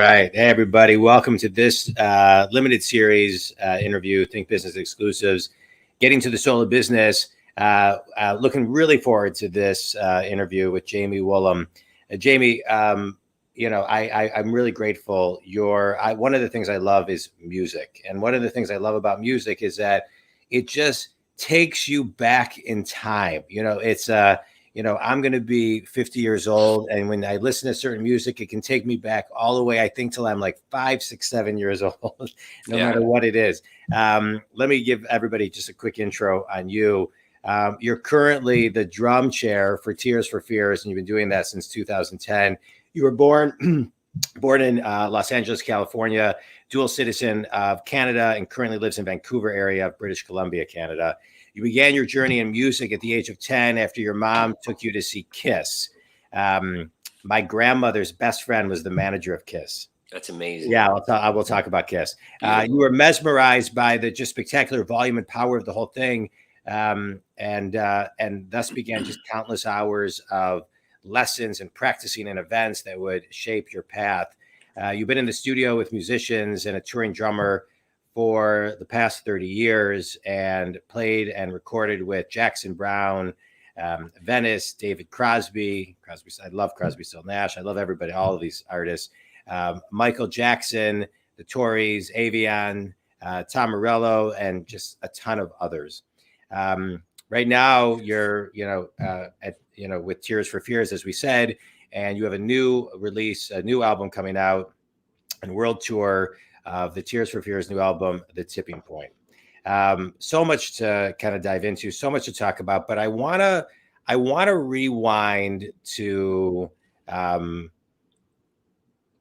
right. Hey, everybody. Welcome to this limited series interview, Think Business Exclusives, Getting to the Soul of Business. Looking really forward to this interview with Jamie Wollam. Jamie, I'm really grateful. One of the things I love is music. And one of the things I love about music is that it just takes you back in time. I'm going to be 50 years old. And when I listen to certain music, it can take me back all the way, I think, till I'm like 5, 6, 7 years old, no matter what it is. Let me give everybody just a quick intro on you. You're currently the drum chair for Tears for Fears, and you've been doing that since 2010. You were born in Los Angeles, California, dual citizen of Canada, and currently lives in Vancouver area of British Columbia, Canada. You began your journey in music at the age of 10 after your mom took you to see Kiss. My grandmother's best friend was the manager of Kiss. That's amazing. Yeah, I will talk about Kiss. You were mesmerized by the just spectacular volume and power of the whole thing, and thus began just countless hours of lessons and practicing and events that would shape your path. You've been in the studio with musicians and a touring drummer for the past 30 years and played and recorded with Jackson Browne, Venice, David Crosby. I love Crosby, Still Nash. I love everybody, all of these artists. Michael Jackson, the Tories, Avion, Tom Morello, and just a ton of others. Right now, you're with Tears for Fears, as we said, and you have a new release, a new album coming out, and world tour of the Tears for Fears new album, The Tipping Point. So much to kind of dive into, so much to talk about, but I wanna rewind to the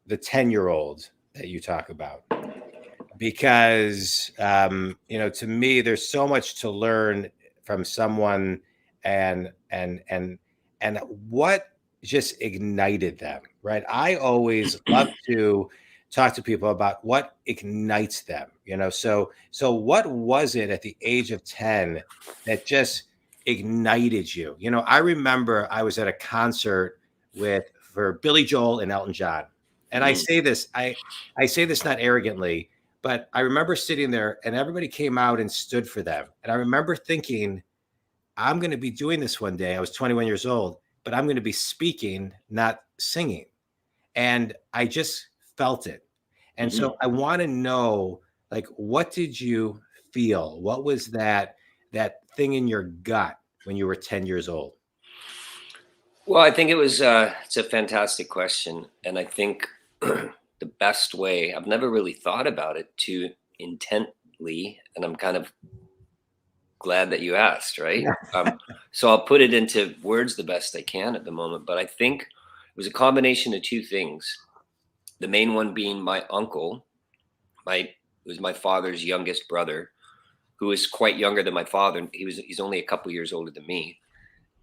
10-year-old that you talk about, because to me, there's so much to learn from someone, and what just ignited them, right? I always love to talk to people about what ignites them, so what was it at the age of 10 that just ignited you? I remember I was at a concert for Billy Joel and Elton John, and I say this not arrogantly, but I remember sitting there and everybody came out and stood for them, and I remember thinking, I'm going to be doing this one day. I was 21 years old, but I'm going to be speaking, not singing. And I just felt it. And so I want to know, like, what did you feel? What was that thing in your gut when you were 10 years old? Well, I think it's a fantastic question. And I think the best way, I've never really thought about it too intently, and I'm kind of glad that you asked, right? So I'll put it into words the best I can at the moment, but I think it was a combination of two things. The main one being my uncle, was my father's youngest brother, who was quite younger than my father. He's only a couple years older than me.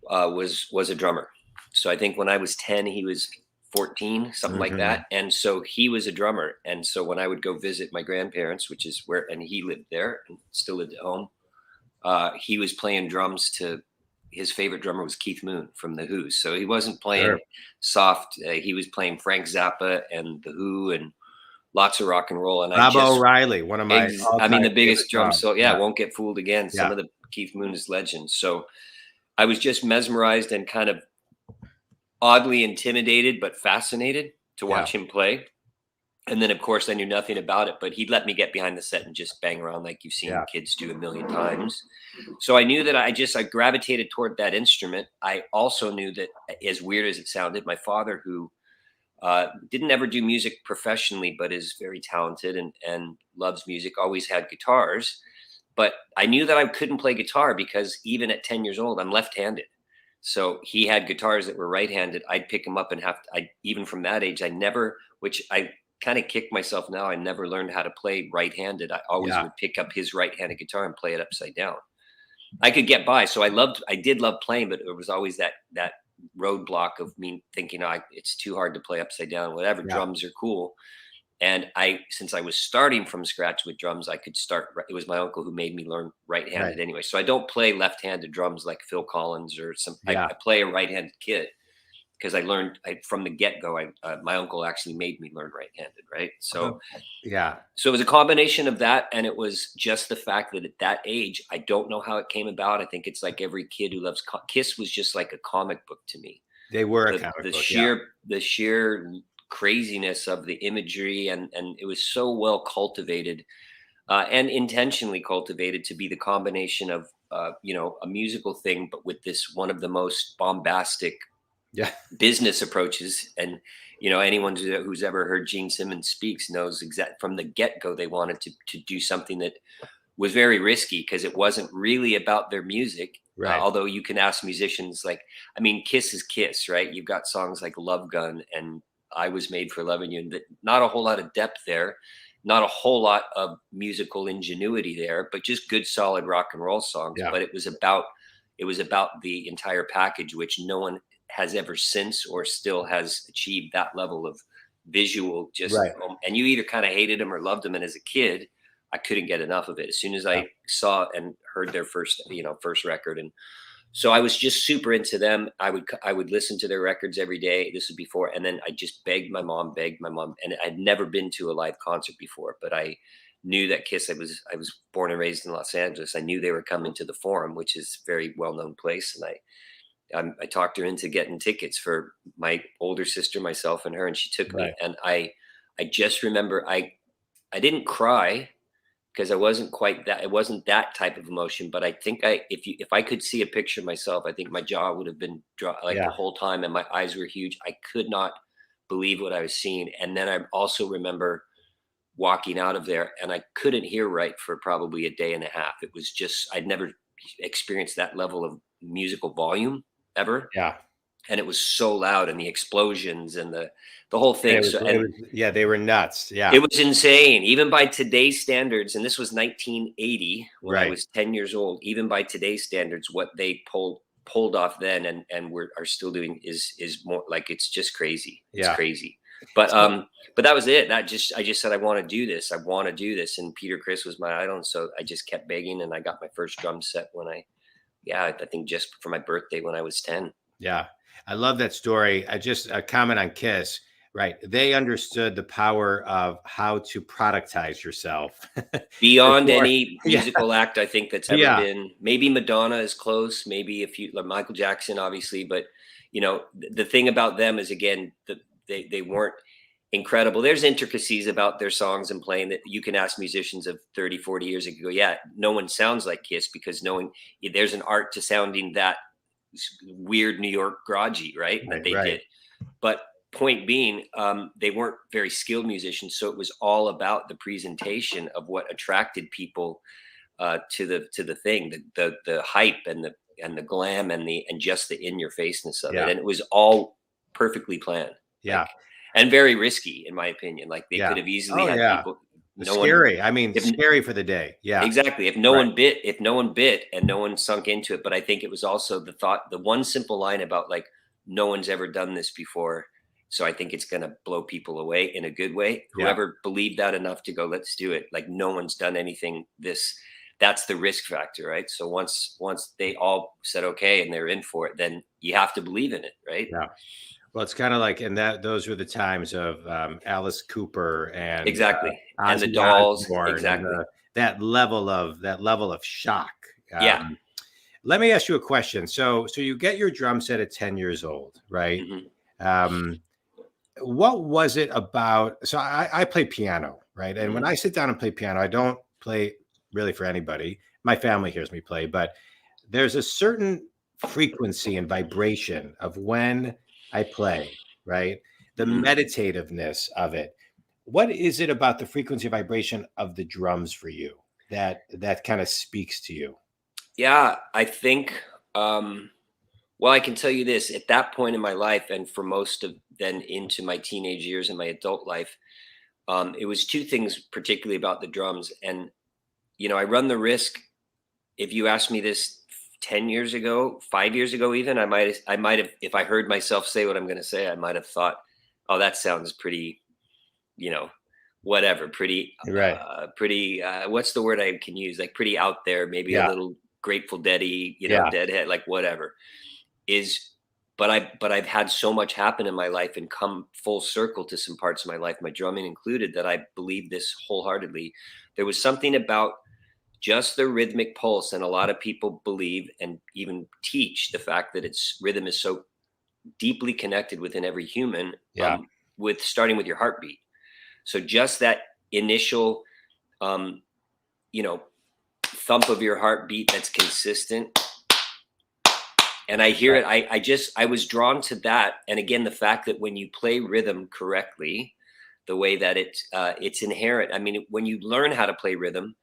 Was a drummer. So I think when I was 10, he was 14, something like that. And so he was a drummer. And so when I would go visit my grandparents, and he lived there and still lived at home, he was playing drums his favorite drummer was Keith Moon from The Who. So he wasn't playing soft. He was playing Frank Zappa and The Who and lots of rock and roll. And Bob O'Reilly, one of my the biggest drum solo. Yeah, Won't Get Fooled Again. Some of the Keith Moon's legends. So I was just mesmerized and kind of oddly intimidated, but fascinated to watch him play. And then, of course, I knew nothing about it, but he'd let me get behind the set and just bang around like you've seen kids do a million times. So I knew that I gravitated toward that instrument. I also knew that, as weird as it sounded, my father, who didn't ever do music professionally, but is very talented and loves music, always had guitars. But I knew that I couldn't play guitar because even at 10 years old, I'm left-handed. So he had guitars that were right-handed. I'd pick them up and even from that age, which I kind of kick myself now. I never learned how to play right-handed. I always would pick up his right-handed guitar and play it upside down. I could get by. So I did love playing, but it was always that roadblock of me thinking, it's too hard to play upside down, whatever. Drums are cool. And since I was starting from scratch with drums, I could start. It was my uncle who made me learn right-handed anyway. So I don't play left-handed drums like Phil Collins or some. I play a right-handed kit because I learned from the get-go. My uncle actually made me learn right-handed, right? So so it was a combination of that, and it was just the fact that at that age, I don't know how it came about. I think it's like every kid who loves Kiss was just like a comic book to me. They were a comic book. The sheer craziness of the imagery, and it was so well cultivated and intentionally cultivated to be the combination of you know, a musical thing, but with this one of the most bombastic business approaches. And you know, anyone who's ever heard Gene Simmons speaks knows from the get-go they wanted to do something that was very risky, because it wasn't really about their music. Although you can ask musicians, like, I mean, Kiss is Kiss, right? You've got songs like Love Gun and I Was Made for Loving You, and not a whole lot of depth there, not a whole lot of musical ingenuity there, but just good, solid rock and roll songs. But it was about the entire package, which no one has ever since or still has achieved that level of visual. And you either kind of hated them or loved them. And as a kid, I couldn't get enough of it. As soon as I saw and heard their first record, and so I was just super into them. I would listen to their records every day. This was before, and then I just begged my mom, and I'd never been to a live concert before, but I knew that Kiss. I was born and raised in Los Angeles. I knew they were coming to the Forum, which is a very well known place, and I talked her into getting tickets for my older sister, myself, and her, and she took me. And I just remember I didn't cry, because I wasn't quite that. It wasn't that type of emotion. But I think if I could see a picture of myself, I think my jaw would have been the whole time, and my eyes were huge. I could not believe what I was seeing. And then I also remember walking out of there, and I couldn't hear right for probably a day and a half. It was just, I'd never experienced that level of musical volume ever. And it was so loud, and the explosions and the whole thing. They were nuts. It was insane, even by today's standards. And this was 1980 when I was 10 years old. Even by today's standards, what they pulled off then and are still doing is more like, it's just crazy. It's crazy. But that was it. I just said, I want to do this. I want to do this. And Peter Criss was my idol. And so I just kept begging, and I got my first drum set when I think just for my birthday when I was 10. I love that story. A comment on Kiss, right? They understood the power of how to productize yourself beyond any musical act, I think, that's ever been. Maybe Madonna is close, maybe like Michael Jackson, obviously, but you know, the thing about them is, again, they weren't incredible. There's intricacies about their songs and playing that you can ask musicians of 30, 40 years ago. No one sounds like Kiss, because there's an art to sounding that weird New York grungy, right? That they did. But point being, they weren't very skilled musicians, so it was all about the presentation of what attracted people to the thing, the hype and the glam and just the in your faceness of it, and it was all perfectly planned. And very risky, in my opinion. Like, they could have easily had people. Scary for the day. Exactly. If no one bit and no one sunk into it. But I think it was also the one simple line about, like, no one's ever done this before, so I think it's going to blow people away in a good way. Whoever believed that enough to go, let's do it. Like, no one's done anything that's the risk factor, right? So once they all said okay and they're in for it, then you have to believe in it, right? Well, it's kind of like, and those were the times of Alice Cooper and and the Dolls, and that level of shock. Let me ask you a question. So you get your drum set at 10 years old, right? What was it about? So I play piano, right? And when I sit down and play piano, I don't play really for anybody. My family hears me play, but there's a certain frequency and vibration of when I play, right? The meditativeness of it. What is it about the frequency vibration of the drums for you that kind of speaks to you? I think, well, I can tell you this, at that point in my life, and for most of then into my teenage years and my adult life, it was two things particularly about the drums. And, you know, I run the risk, if you asked me this 10 years ago, 5 years ago, even, I might have, if I heard myself say what I'm going to say, I might have thought, oh, that sounds pretty, you know, whatever, pretty, what's the word I can use? Like, pretty out there, maybe a little Grateful Dead-y, you know, Deadhead, like whatever but I've had so much happen in my life and come full circle to some parts of my life, my drumming included, that I believe this wholeheartedly. There was something about just the rhythmic pulse, and a lot of people believe and even teach the fact that rhythm is so deeply connected within every human, with starting with your heartbeat. So just that initial, thump of your heartbeat that's consistent. And I hear it. I was drawn to that. And again, the fact that when you play rhythm correctly, the way that it's inherent. I mean, when you learn how to play rhythm,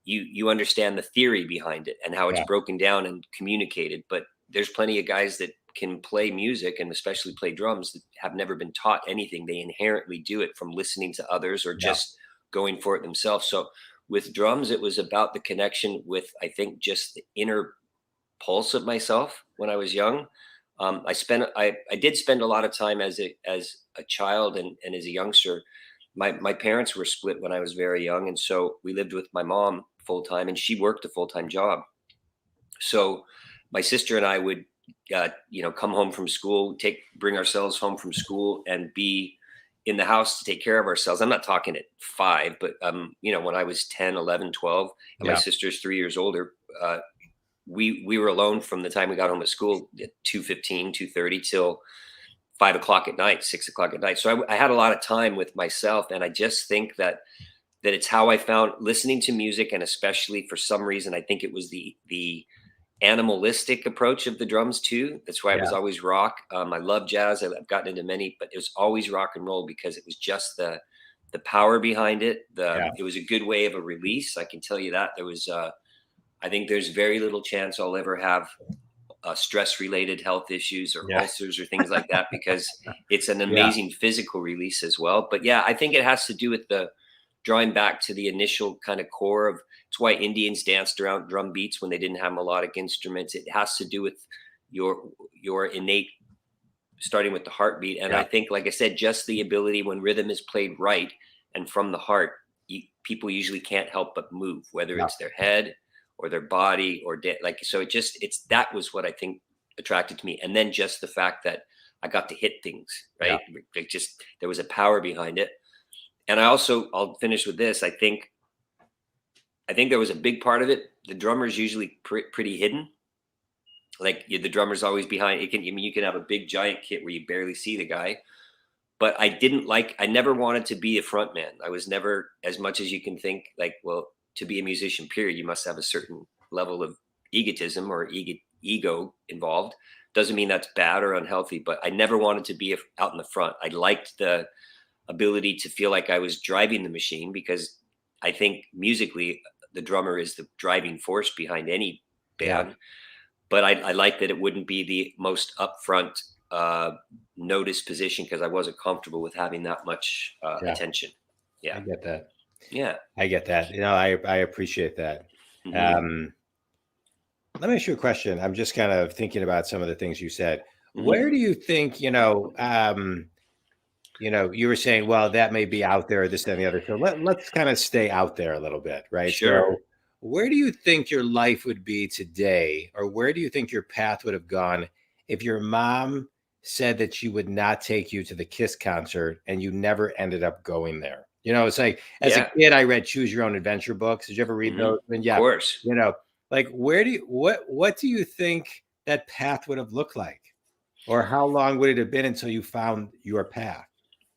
you understand the theory behind it and how it's broken down and communicated. But there's plenty of guys that can play music, and especially play drums, that have never been taught anything. They inherently do it from listening to others or just going for it themselves. So with drums, it was about the connection with, I think, just the inner pulse of myself when I was young. I did spend a lot of time as a child and as a youngster. My parents were split when I was very young, and so we lived with my mom full time, and she worked a full-time job. So my sister and I would come home from school, bring ourselves home from school, and be in the house to take care of ourselves. I'm not talking at 5, but when I was 10, 11, 12, and my sister's 3 years older, we were alone from the time we got home at school at 2:15, 2:30 till 5 o'clock at night, 6 o'clock at night. So I had a lot of time with myself. And I just think that it's how I found listening to music. And especially for some reason, I think it was the animalistic approach of the drums too. That's why it was always rock. I love jazz. I've gotten into many, but it was always rock and roll, because it was just the power behind it. It was a good way of a release. I can tell you that. There was, I think there's very little chance I'll ever have stress-related health issues or ulcers or things like that, because it's an amazing physical release as well. But I think it has to do with the drawing back to the initial kind of core of, it's why Indians danced around drum beats when they didn't have melodic instruments. It has to do with your innate, starting with the heartbeat. And I think, like I said, just the ability when rhythm is played right and from the heart, people usually can't help but move, whether it's their head or their body or so that was what I think attracted to me. And then just the fact that I got to hit things, right? There was a power behind it. And I'll finish with this. I think there was a big part of it. The drummer's usually pretty hidden. Like the drummer's always behind. You can have a big giant kit where you barely see the guy. But I never wanted to be a front man. I was never, as much as you can think, to be a musician, period, you must have a certain level of egotism or ego involved. Doesn't mean that's bad or unhealthy, but I never wanted to be out in the front. I liked the ability to feel like I was driving the machine, because I think musically the drummer is the driving force behind any band. But I like that it wouldn't be the most upfront notice position, because I wasn't comfortable with having that much attention. I get that. Yeah, I get that. I appreciate that. Mm-hmm. Let me ask you a question. I'm just kind of thinking about some of the things you said. Mm-hmm. Where do you think, you were saying, well, that may be out there, this and the other. So let's kind of stay out there a little bit, right? Sure. So where do you think your life would be today, or where do you think your path would have gone if your mom said that she would not take you to the Kiss concert and you never ended up going there? It's like, as a kid, I read Choose Your Own Adventure books. Did you ever read those? And of course. What do you think that path would have looked like? Or how long would it have been until you found your path?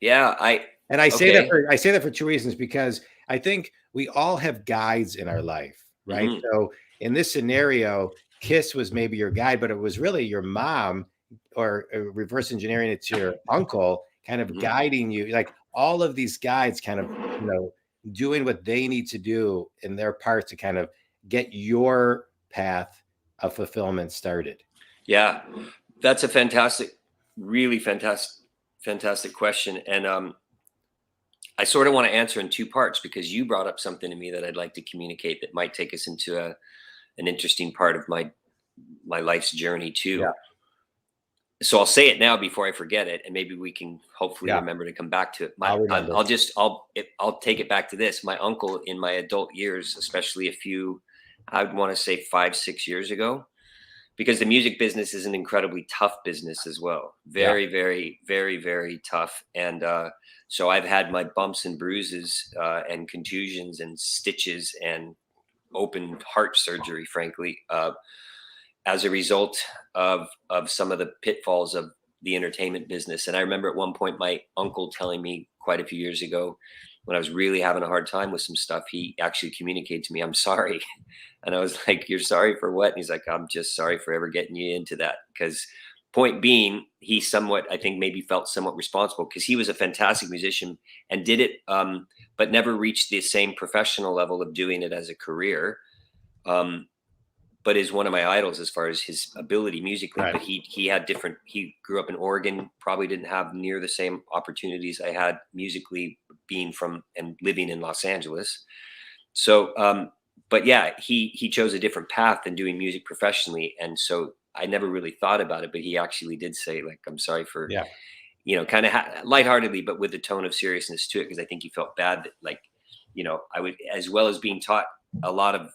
Yeah, I say that for 2 reasons, because I think we all have guides in our life, right? Mm-hmm. So in this scenario, Kiss was maybe your guide, but it was really your mom, or reverse engineering it to your uncle, kind of guiding you. Like all of these guides kind of, doing what they need to do in their part to kind of get your path of fulfillment started. Yeah, that's a really fantastic question. And I sort of want to answer in 2 parts, because you brought up something to me that I'd like to communicate that might take us into an interesting part of my life's journey too. Yeah. So I'll say it now before I forget it, and maybe we can hopefully remember to come back to it. I'll take it back to this. My uncle, in my adult years, especially I would want to say 5-6 years ago, because the music business is an incredibly tough business as well. Very, very, very, very tough. And so I've had my bumps and bruises and contusions and stitches and open heart surgery, frankly, as a result of some of the pitfalls of the entertainment business. And I remember at one point my uncle telling me quite a few years ago, when I was really having a hard time with some stuff, he actually communicated to me, "I'm sorry." And I was like, "You're sorry for what?" And he's like, "I'm just sorry for ever getting you into that." Because point being, he somewhat, I think, maybe felt somewhat responsible, because he was a fantastic musician and did it, but never reached the same professional level of doing it as a career. But is one of my idols as far as his ability musically. Right. But he had different. He grew up in Oregon, probably didn't have near the same opportunities I had musically, being from and living in Los Angeles. So, but yeah, he chose a different path than doing music professionally, and so I never really thought about it. But he actually did say, like, "I'm sorry for," kind of lightheartedly, but with a tone of seriousness to it, because I think he felt bad that, like, I would, as well as being taught a lot of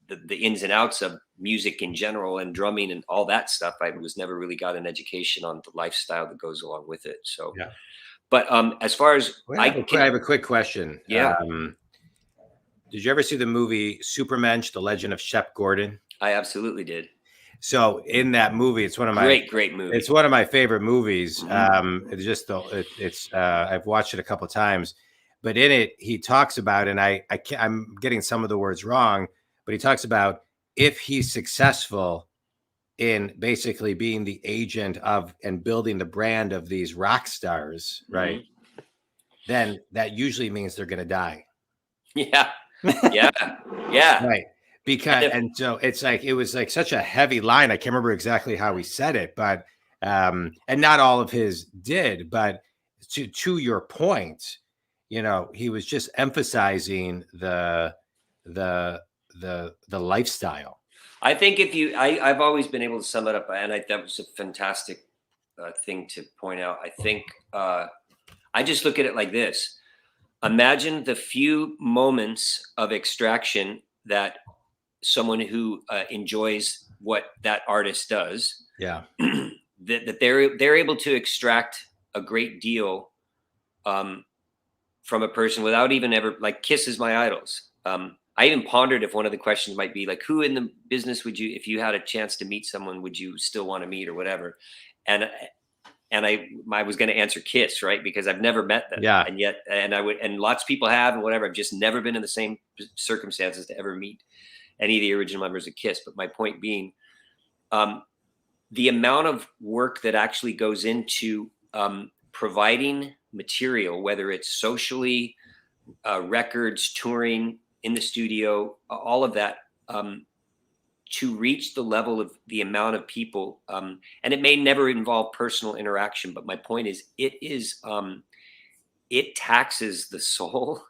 the ins and outs of music in general and drumming and all that stuff, I was never really got an education on the lifestyle that goes along with it. So, but as far as I have a quick question. Yeah. Did you ever see the movie Supermensch, The Legend of Shep Gordon? I absolutely did. So in that movie, it's one of my great movie. It's one of my favorite movies. It's I've watched it a couple of times, but in it he talks about, and I'm getting some of the words wrong, but he talks about, if he's successful in basically being the agent of and building the brand of these rock stars, right? Then that usually means they're going to die. Yeah. Right. Because, and so it's like, it was like such a heavy line. I can't remember exactly how he said it, but, and not all of his did, but to your point, he was just emphasizing the lifestyle. I think I've always been able to sum it up, and that was a fantastic thing to point out. I think I just look at it like this. Imagine the few moments of extraction that someone who enjoys what that artist does, that they're able to extract a great deal from a person without even ever, like, Kiss is my idols. I even pondered if one of the questions might be like, who in the business would you, if you had a chance to meet someone, would you still want to meet or whatever? And I was going to answer Kiss, right? Because I've never met them. Yeah. And yet, and lots of people have and whatever. I've just never been in the same circumstances to ever meet any of the original members of Kiss. But my point being, the amount of work that actually goes into providing material, whether it's socially, records, touring, in the studio, all of that, to reach the level of the amount of people, and it may never involve personal interaction, but my point is, it taxes the soul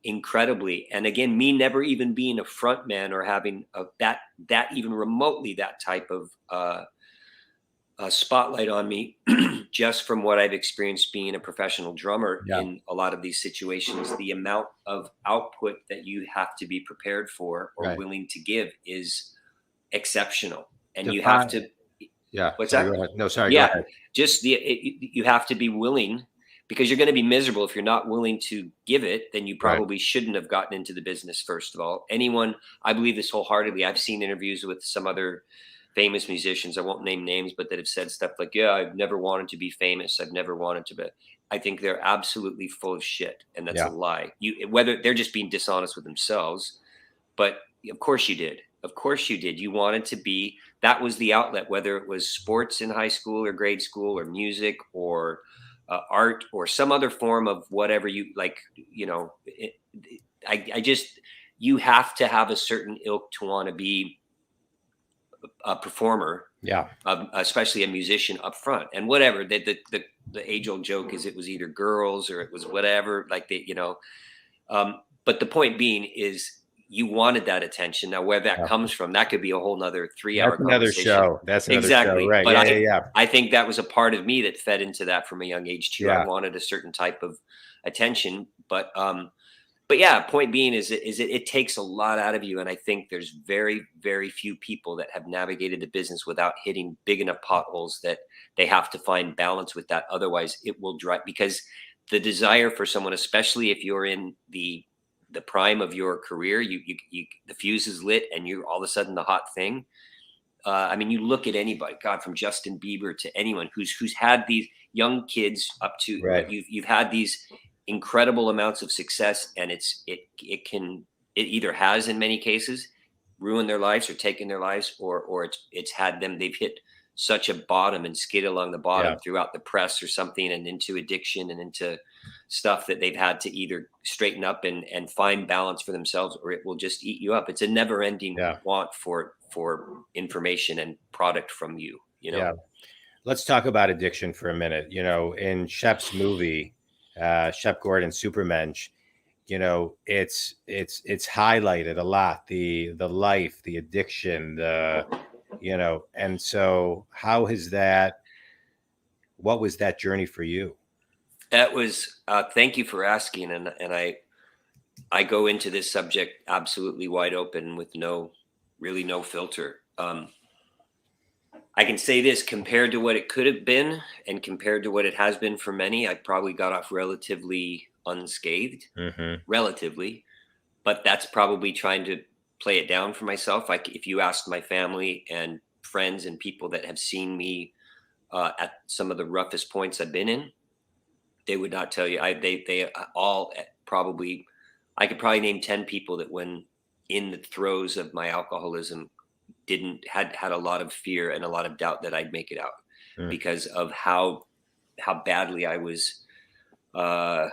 incredibly. And again, me never even being a front man or having that even remotely that type of spotlight on me, just from what I've experienced being a professional drummer in a lot of these situations, the amount of output that you have to be prepared for or willing to give is exceptional. And you have to, what's that? Go ahead. No, sorry. Go ahead. Just you have to be willing, because you're going to be miserable if you're not willing to give it. Then you probably shouldn't have gotten into the business. First of all, I believe this wholeheartedly. I've seen interviews with some other famous musicians, I won't name names, but that have said stuff like, "Yeah, I've never wanted to be famous. I've never wanted to be." I think they're absolutely full of shit, and that's a lie. Whether they're just being dishonest with themselves, but of course you did. Of course you did. You wanted to be. That was the outlet, whether it was sports in high school or grade school, or music, or art, or some other form of whatever you like. You have to have a certain ilk to want to be a performer, especially a musician up front. And whatever the age old joke is, it was either girls or it was whatever, like but the point being is, you wanted that attention. Now, where that comes from, that could be a whole nother 3-hour conversation. That's another show, right? But I think that was a part of me that fed into that from a young age too. I wanted a certain type of attention, but but yeah, point being is it takes a lot out of you. And I think there's very, very few people that have navigated the business without hitting big enough potholes that they have to find balance with that. Otherwise it will drive, because the desire for someone, especially if you're in the prime of your career, you the fuse is lit and you're all of a sudden the hot thing. I mean, you look at anybody, God, from Justin Bieber to anyone who's had these young kids up to, Right. you've had these incredible amounts of success, and it either has in many cases ruined their lives or taken their lives, or it's had them, they've hit such a bottom and skid along the bottom throughout the press or something, and into addiction and into stuff that they've had to either straighten up and find balance for themselves, or it will just eat you up. It's a never ending want for information and product from you, you know? Yeah. Let's talk about addiction for a minute. You know, in Shep's movie, Shep Gordon Supermensch, you know, it's highlighted a lot, the life, the addiction, you know, and so what was that journey for you? That was, thank you for asking. And I go into this subject absolutely wide open with really no filter. I can say this, compared to what it could have been and compared to what it has been for many, I probably got off relatively unscathed, relatively, but that's probably trying to play it down for myself. Like, if you asked my family and friends and people that have seen me at some of the roughest points I've been in, they would not tell you. They all probably, I could probably name 10 people that when in the throes of my alcoholism had a lot of fear and a lot of doubt that I'd make it out because of how badly I was, how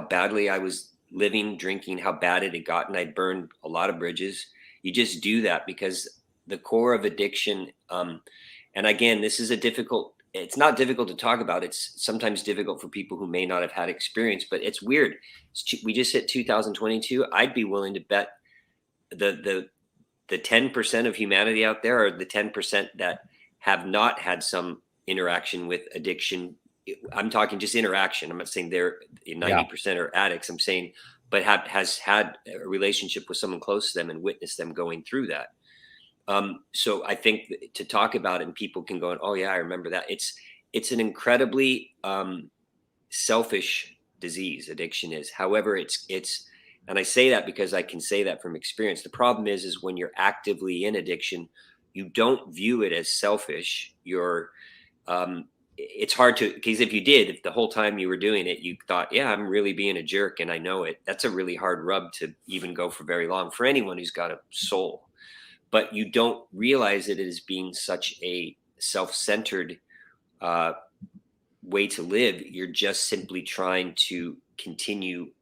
badly I was living, drinking, how bad it had gotten. I'd burned a lot of bridges. You just do that because the core of addiction, and again, this is it's not difficult to talk about. It's sometimes difficult for people who may not have had experience, but it's weird. We just hit 2022. I'd be willing to bet the 10% of humanity out there are the 10% that have not had some interaction with addiction. I'm talking just interaction. I'm not saying they're 90% are addicts. I'm saying, but has had a relationship with someone close to them and witnessed them going through that. So I think to talk about it and people can go, oh yeah, I remember that. It's an incredibly selfish disease. Addiction is, however, it's, and I say that because I can say that from experience. The problem is when you're actively in addiction, you don't view it as selfish. It's hard to, because if the whole time you were doing it, you thought, yeah, I'm really being a jerk and I know it. That's a really hard rub to even go for very long for anyone who's got a soul. But you don't realize it as being such a self-centered way to live. You're just simply trying to continue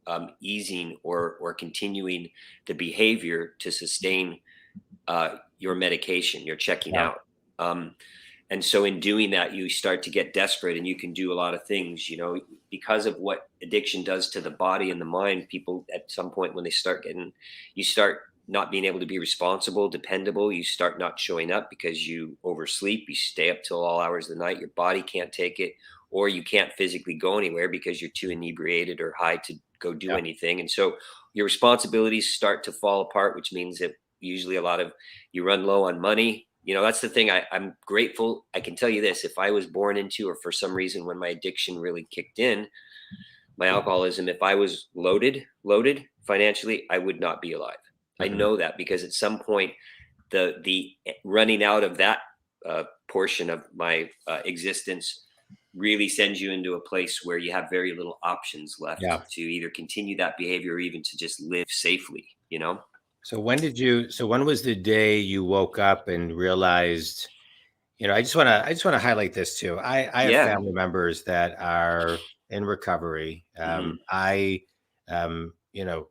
easing or continuing the behavior to sustain your medication, your checking out. And so in doing that, you start to get desperate, and you can do a lot of things, you know, because of what addiction does to the body and the mind. People at some point when they start you start not being able to be responsible, dependable. You start not showing up because you oversleep. You stay up till all hours of the night. Your body can't take it, or you can't physically go anywhere because you're too inebriated or high to go do anything. And so your responsibilities start to fall apart, which means that usually you run low on money. You know, that's the thing. I'm grateful. I can tell you this, if I was born into, or for some reason when my addiction really kicked in, my alcoholism, if I was loaded financially, I would not be alive. I know that because at some point the running out of that portion of my existence really sends you into a place where you have very little options left to either continue that behavior or even to just live safely, you know? So when was the day you woke up and realized, you know, I just want to highlight this too. I have family members that are in recovery. You know,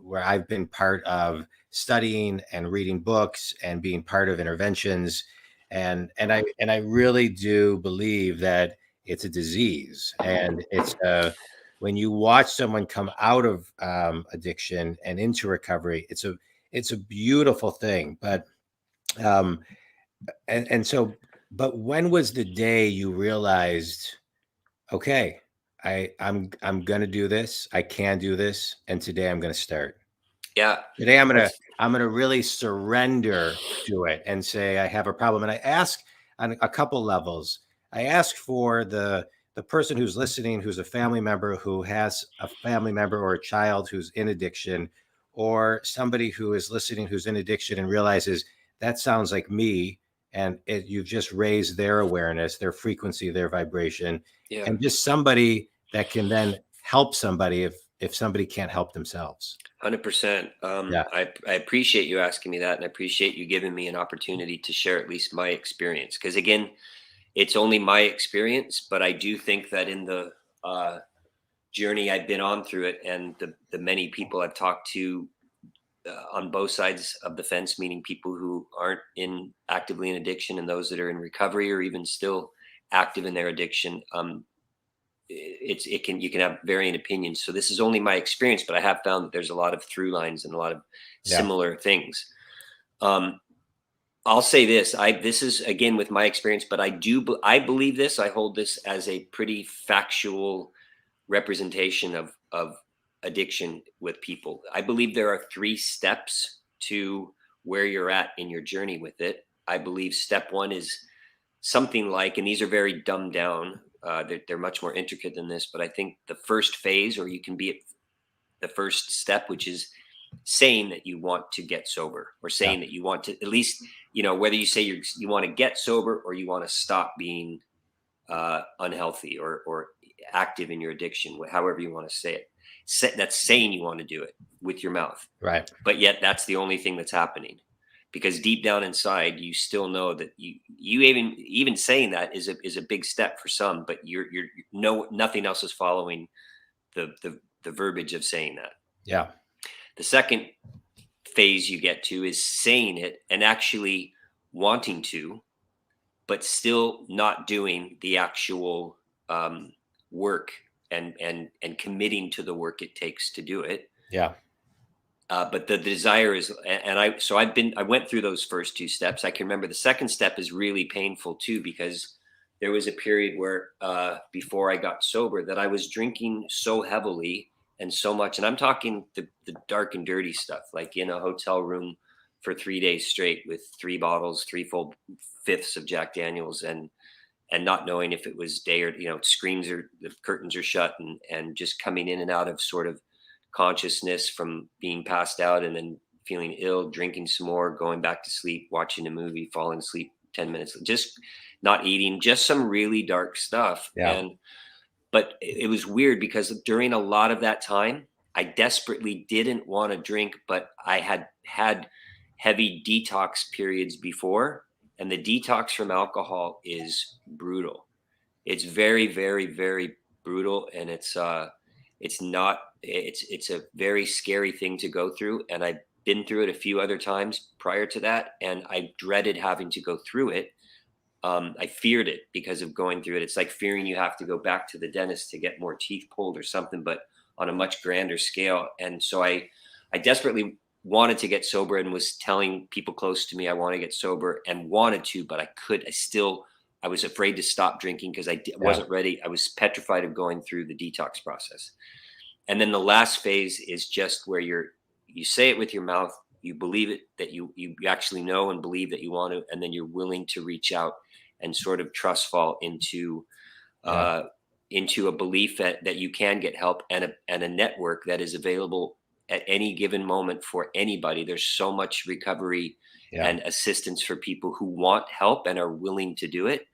where I've been part of studying and reading books and being part of interventions. And I really do believe that it's a disease, and it's when you watch someone come out of addiction and into recovery, it's a beautiful thing. But but when was the day you realized, okay, I'm going to do this. I can do this. And today I'm going to start. Yeah. Today I'm going to really surrender to it and say, I have a problem. And I ask on a couple levels. I ask for the person who's listening, who's a family member, who has a family member or a child who's in addiction, or somebody who is listening, who's in addiction and realizes that sounds like me. And you've just raised their awareness, their frequency, their vibration, and just somebody that can then help somebody if somebody can't help themselves. 100%. I appreciate you asking me that, and I appreciate you giving me an opportunity to share at least my experience. Because again, it's only my experience, but I do think that in the journey I've been on through it, and the many people I've talked to on both sides of the fence, meaning people who aren't actively in addiction and those that are in recovery or even still active in their addiction, you can have varying opinions. So this is only my experience, but I have found that there's a lot of through lines and a lot of similar things. I'll say this, this is again with my experience, but I believe this, I hold this as a pretty factual representation of addiction with people. I believe there are 3 steps to where you're at in your journey with it. I believe step 1 is something like, and these are very dumbed down, they're much more intricate than this, but I think the first phase, or you can be at the first step, which is saying that you want to get sober, or saying that you want to, at least, whether you say you want to get sober or you want to stop being unhealthy or active in your addiction, however you want to say it. That's saying you want to do it with your mouth. Right. But yet that's the only thing that's happening. Because deep down inside, you still know that you even saying that is a big step for some, but nothing else is following the verbiage of saying that. Yeah. The second phase you get to is saying it and actually wanting to, but still not doing the actual work and committing to the work it takes to do it. Yeah. But the desire is, and I went through those first 2 steps. I can remember the second step is really painful too, because there was a period where before I got sober that I was drinking so heavily and so much, and I'm talking the dark and dirty stuff, like in a hotel room for 3 days straight with 3 bottles, 3 full fifths of Jack Daniels, and not knowing if it was day or, the curtains are shut, and just coming in and out of sort of consciousness from being passed out and then feeling ill, drinking some more, going back to sleep, watching a movie, falling asleep 10 minutes, just not eating, just some really dark stuff. But it was weird because during a lot of that time, I desperately didn't want to drink, but I had heavy detox periods before, and the detox from alcohol is brutal. It's very, very, very brutal, and it's a very scary thing to go through. And I've been through it a few other times prior to that, and I dreaded having to go through it. I feared it because of going through it. It's like fearing you have to go back to the dentist to get more teeth pulled or something, but on a much grander scale. And so I desperately wanted to get sober and was telling people close to me I want to get sober and wanted to, but I was afraid to stop drinking because I wasn't ready. I was petrified of going through the detox process. And then the last phase is just where you say it with your mouth, you believe it, that you actually know and believe that you want to, and then you're willing to reach out and sort of trust fall into a belief that you can get help, and a network that is available at any given moment for anybody. There's so much recovery and assistance for people who want help and are willing to do it.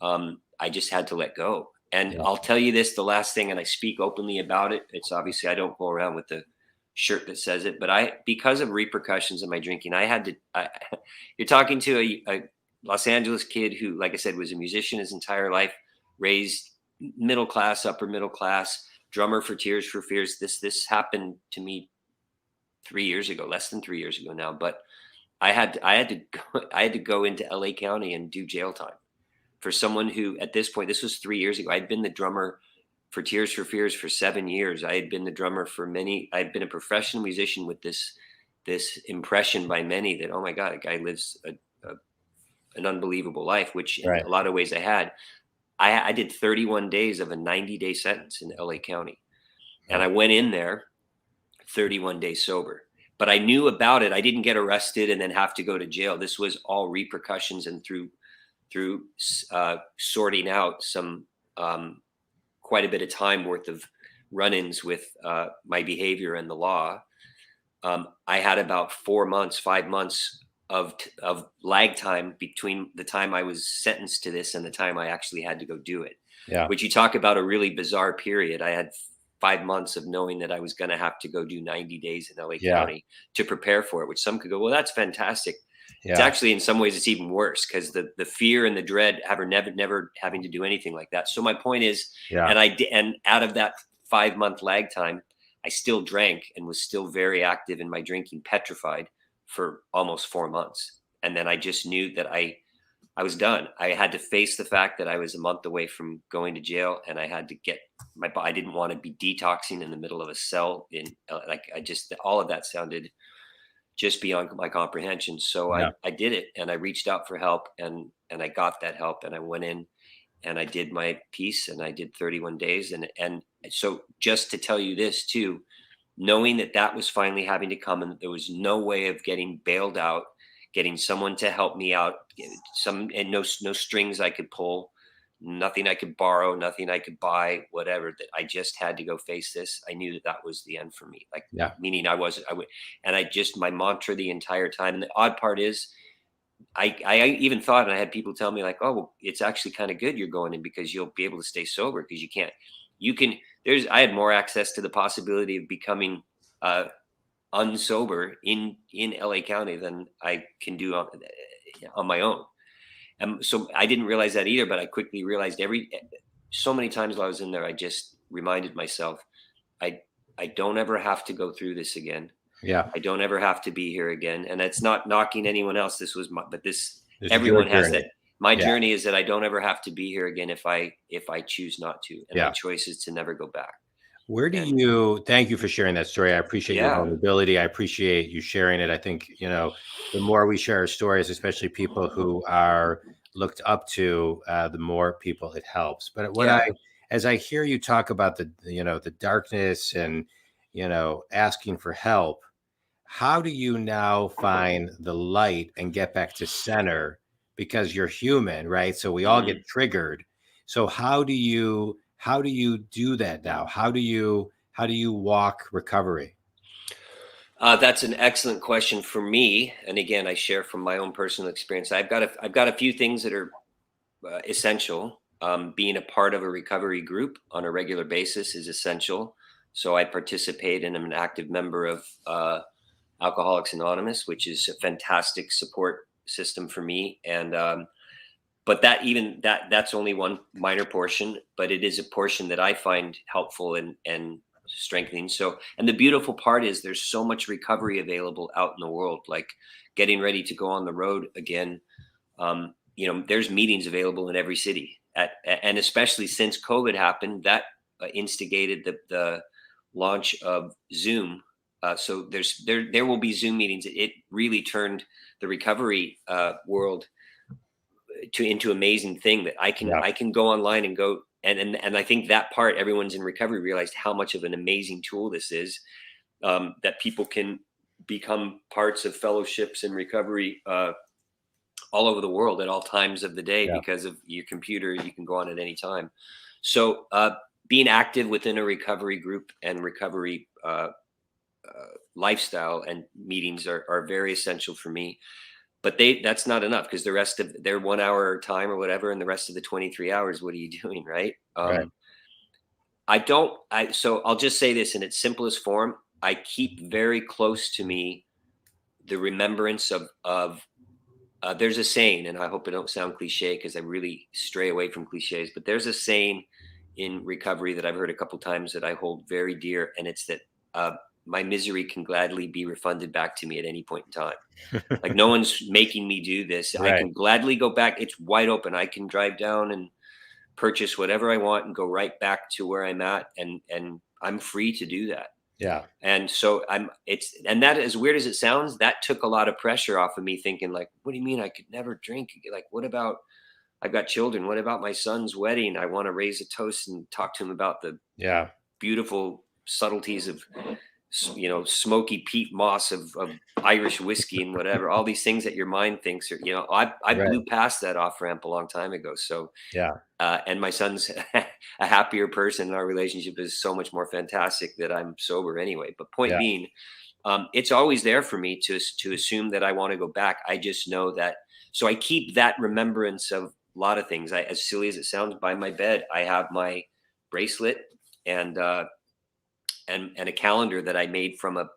I just had to let go. And I'll tell you this, the last thing, and I speak openly about it. It's obviously I don't go around with the shirt that says it, but because of repercussions of my drinking, you're talking to a Los Angeles kid who, like I said, was a musician his entire life, raised middle class, upper middle class, drummer for Tears for Fears. This happened to me 3 years ago, less than 3 years ago now, but I had to go into LA County and do jail time for someone who, at this point, this was 3 years ago. I'd been the drummer for Tears for Fears for 7 years. I had been the drummer for I'd been a professional musician with this impression by many that, oh my God, a guy lives an unbelievable life, which in a lot of ways I had. I did 31 days of a 90-day sentence in LA County. And I went in there 31 days sober. But I knew about it. I didn't get arrested and then have to go to jail. This was all repercussions, and through sorting out some quite a bit of time worth of run-ins with my behavior and the law. I had about 4 months, 5 months of lag time between the time I was sentenced to this and the time I actually had to go do it. Yeah. Which, you talk about a really bizarre period. I had 5 months of knowing that I was going to have to go do 90 days in LA County to prepare for it, which some could go, well, that's fantastic. Yeah. It's actually, in some ways, it's even worse, because the fear and the dread of never having to do anything like that. So my point is, and out of that 5 month lag time, I still drank and was still very active in my drinking, petrified, for almost 4 months. And then I just knew that I was done. I had to face the fact that I was a month away from going to jail, and I had to get I didn't want to be detoxing in the middle of a cell all of that sounded just beyond my comprehension. So I did it, and I reached out for help, and I got that help, and I went in and I did my piece, and I did 31 days. And so, just to tell you this too, knowing that was finally having to come, and there was no way of getting bailed out, getting someone to help me out, and no strings I could pull, nothing I could borrow, nothing I could buy, whatever, that I just had to go face this. I knew that was the end for me. Meaning my mantra the entire time. And the odd part is, I even thought, and I had people tell me, like, oh, well, it's actually kind of good you're going in, because you'll be able to stay sober, because I had more access to the possibility of becoming unsober in LA County than I can do on my own. And so I didn't realize that either, but I quickly realized so many times while I was in there, I just reminded myself, I don't ever have to go through this again. Yeah. I don't ever have to be here again. And it's not knocking anyone else. Everyone has that. My journey is that I don't ever have to be here again if I choose not to. And my choice is to never go back. Thank you for sharing that story. I appreciate your vulnerability. I appreciate you sharing it. I think, the more we share our stories, especially people who are looked up to, the more people it helps. But as I hear you talk about the darkness and, asking for help, how do you now find the light and get back to center? Because you're human, right? So we all get triggered. So how do you do that now? How do you walk recovery? That's an excellent question for me. And again, I share from my own personal experience. I've got a few things that are essential. Being a part of a recovery group on a regular basis is essential. So I participate and am an active member of Alcoholics Anonymous, which is a fantastic support system for me. And but that's only one minor portion, but it is a portion that I find helpful and strengthening. So, and the beautiful part is, there's so much recovery available out in the world, like getting ready to go on the road again. There's meetings available in every city, and especially since COVID happened, that instigated the launch of Zoom. So there will be Zoom meetings. It really turned the recovery world into amazing thing that I can go online and go. And I think that part, everyone's in recovery realized how much of an amazing tool this is, that people can become parts of fellowships in recovery all over the world at all times of the day, because of your computer. You can go on at any time. So being active within a recovery group and recovery lifestyle and meetings are very essential for me. But that's not enough, because the rest of their 1 hour time or whatever, and the rest of the 23 hours, what are you doing? Right. So I'll just say this in its simplest form. I keep very close to me the remembrance of there's a saying, and I hope it don't sound cliche, because I really stray away from cliches, but there's a saying in recovery that I've heard a couple times that I hold very dear. And it's that, my misery can gladly be refunded back to me at any point in time. Like, no one's making me do this. Right. I can gladly go back. It's wide open. I can drive down and purchase whatever I want and go right back to where I'm at. And I'm free to do that. Yeah. And so and that, as weird as it sounds, that took a lot of pressure off of me, thinking, like, what do you mean I could never drink? Like, what about I've got children. What about my son's wedding? I want to raise a toast and talk to him about the beautiful subtleties of, you know, smoky peat moss of Irish whiskey and whatever, all these things that your mind thinks are, you know, I blew past that off ramp a long time ago. So, and my son's a happier person, and our relationship is so much more fantastic that I'm sober anyway. But point being, it's always there for me to assume that I want to go back. I just know that. So I keep that remembrance of a lot of things. As silly as it sounds, by my bed, I have my bracelet and a calendar that I made from a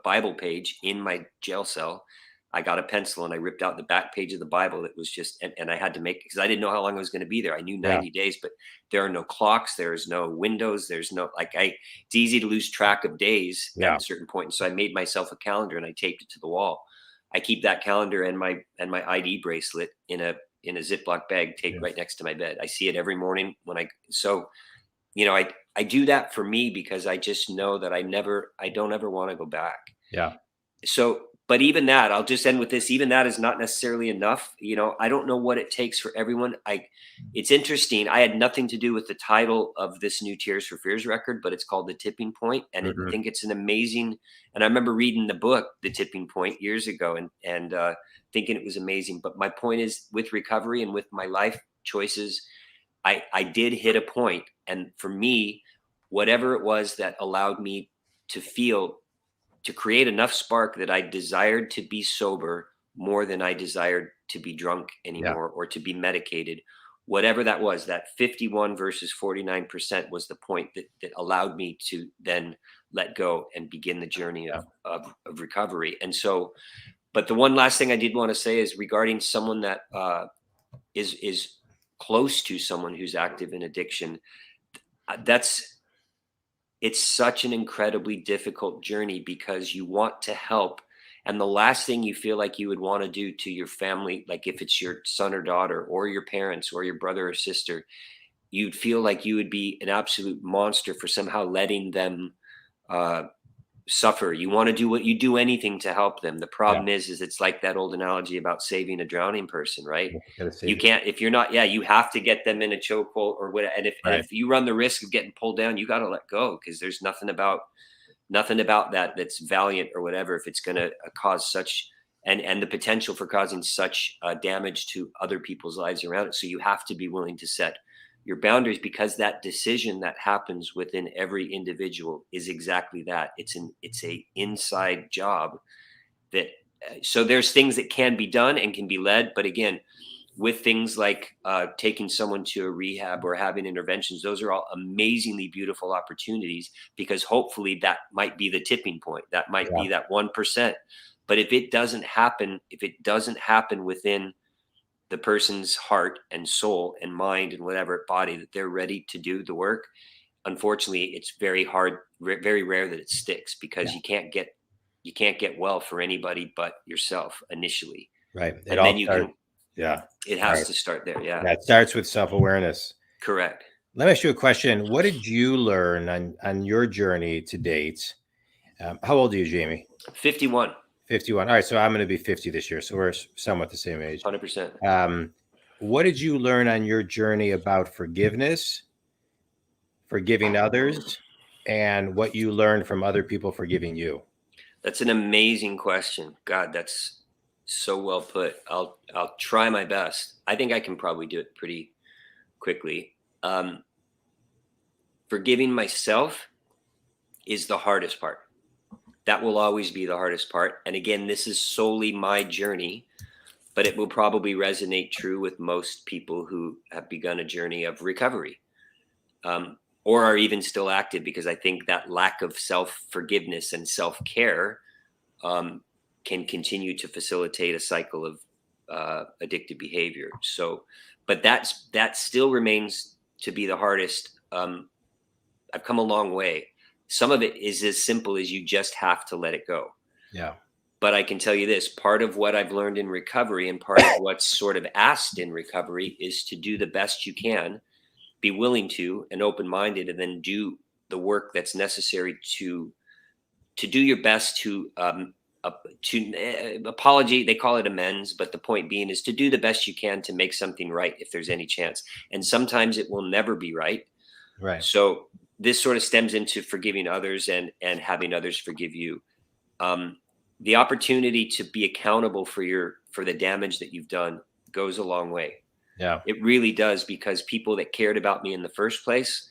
Bible page in my jail cell. I got a pencil and I ripped out the back page of the Bible. It was just, and I had to make, because I didn't know how long I was going to be there. I knew 90 days, but there are no clocks. There's no windows. There's no, it's easy to lose track of days at a certain point. And so I made myself a calendar and I taped it to the wall. I keep that calendar and my ID bracelet in a Ziploc bag taped right next to my bed. I see it every morning so, you know, I do that for me because I just know that I don't ever want to go back. So, but even that, I'll just end with this. Even that is not necessarily enough. You know, I don't know what it takes for everyone. It's interesting. I had nothing to do with the title of this new Tears for Fears record, but it's called The Tipping Point. And I think it's an amazing, and I remember reading the book, The Tipping Point, years ago and thinking it was amazing. But my point is, with recovery and with my life choices, I did hit a point. And for me, whatever it was that allowed me to create enough spark that I desired to be sober more than I desired to be drunk anymore or to be medicated, whatever that was, that 51 versus 49% was the point that allowed me to then let go and begin the journey of recovery. And so, but the one last thing I did want to say is regarding someone that is close to someone who's active in addiction. It's such an incredibly difficult journey because you want to help. And the last thing you feel like you would want to do to your family, like if it's your son or daughter or your parents or your brother or sister, you'd feel like you would be an absolute monster for somehow letting them suffer. You want to do what you do anything to help them. The problem is it's like that old analogy about saving a drowning person, right? You can't, if you're not, you have to get them in a chokehold or whatever. And if you run the risk of getting pulled down, you got to let go, because there's nothing about that's valiant or whatever, if it's going to cause such, and the potential for causing such damage to other people's lives around it. So you have to be willing to set your boundaries, because that decision that happens within every individual is exactly that. It's a inside job that, so there's things that can be done and can be led. But again, with things like taking someone to a rehab or having interventions, those are all amazingly beautiful opportunities, because hopefully that might be the tipping point. That might be that 1%. But if it doesn't happen within the person's heart and soul and mind and whatever body, that they're ready to do the work, unfortunately, it's very hard, very rare that it sticks, because you can't get well for anybody but yourself initially. Right. And then you can, it has Right. to start there. Yeah. It starts with self-awareness. Correct. Let me ask you a question. What did you learn on your journey to date? How old are you, Jamie? 51. 51. All right. So I'm going to be 50 this year. So we're somewhat the same age. 100%. What did you learn on your journey about forgiveness, forgiving others, and what you learned from other people forgiving you? That's an amazing question. God, that's so well put. I'll try my best. I think I can probably do it pretty quickly. Forgiving myself is the hardest part. That will always be the hardest part. And again, this is solely my journey, but it will probably resonate true with most people who have begun a journey of recovery, or are even still active, because I think that lack of self-forgiveness and self-care can continue to facilitate a cycle of addictive behavior. So, but that still remains to be the hardest. I've come a long way. Some of it is as simple as you just have to let it go. Yeah. But I can tell you this, part of what I've learned in recovery, and part of what's sort of asked in recovery, is to do the best you can, be willing to, and open-minded, and then do the work that's necessary to do your best to apology. They call it amends, but the point being is to do the best you can to make something right if there's any chance. And sometimes it will never be right. Right. So this sort of stems into forgiving others and having others forgive you. The opportunity to be accountable for the damage that you've done goes a long way. Yeah. It really does, because people that cared about me in the first place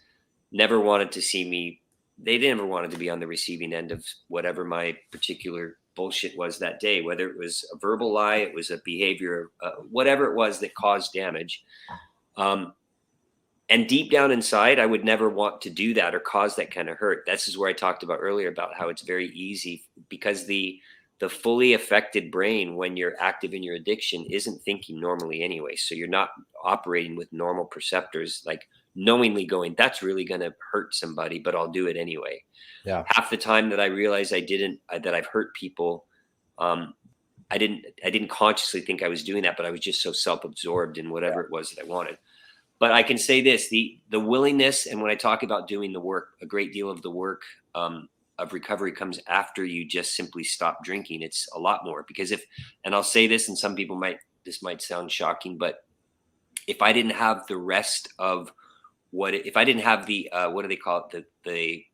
never wanted to see me. They never wanted to be on the receiving end of whatever my particular bullshit was that day, whether it was a verbal lie, it was a behavior, whatever it was that caused damage. And deep down inside, I would never want to do that or cause that kind of hurt. This is where I talked about earlier about how it's very easy, because the fully affected brain, when you're active in your addiction, isn't thinking normally anyway. So you're not operating with normal perceptors, like knowingly going, that's really going to hurt somebody, but I'll do it anyway. Yeah. Half the time that I realized that I've hurt people, I didn't consciously think I was doing that, but I was just so self-absorbed in whatever it was that I wanted. But I can say this, the willingness, and when I talk about doing the work, a great deal of the work of recovery comes after you just simply stop drinking. It's a lot more, because and I'll say this, and some people this might sound shocking, but if I didn't have the rest of if I didn't have the, what do they call it? They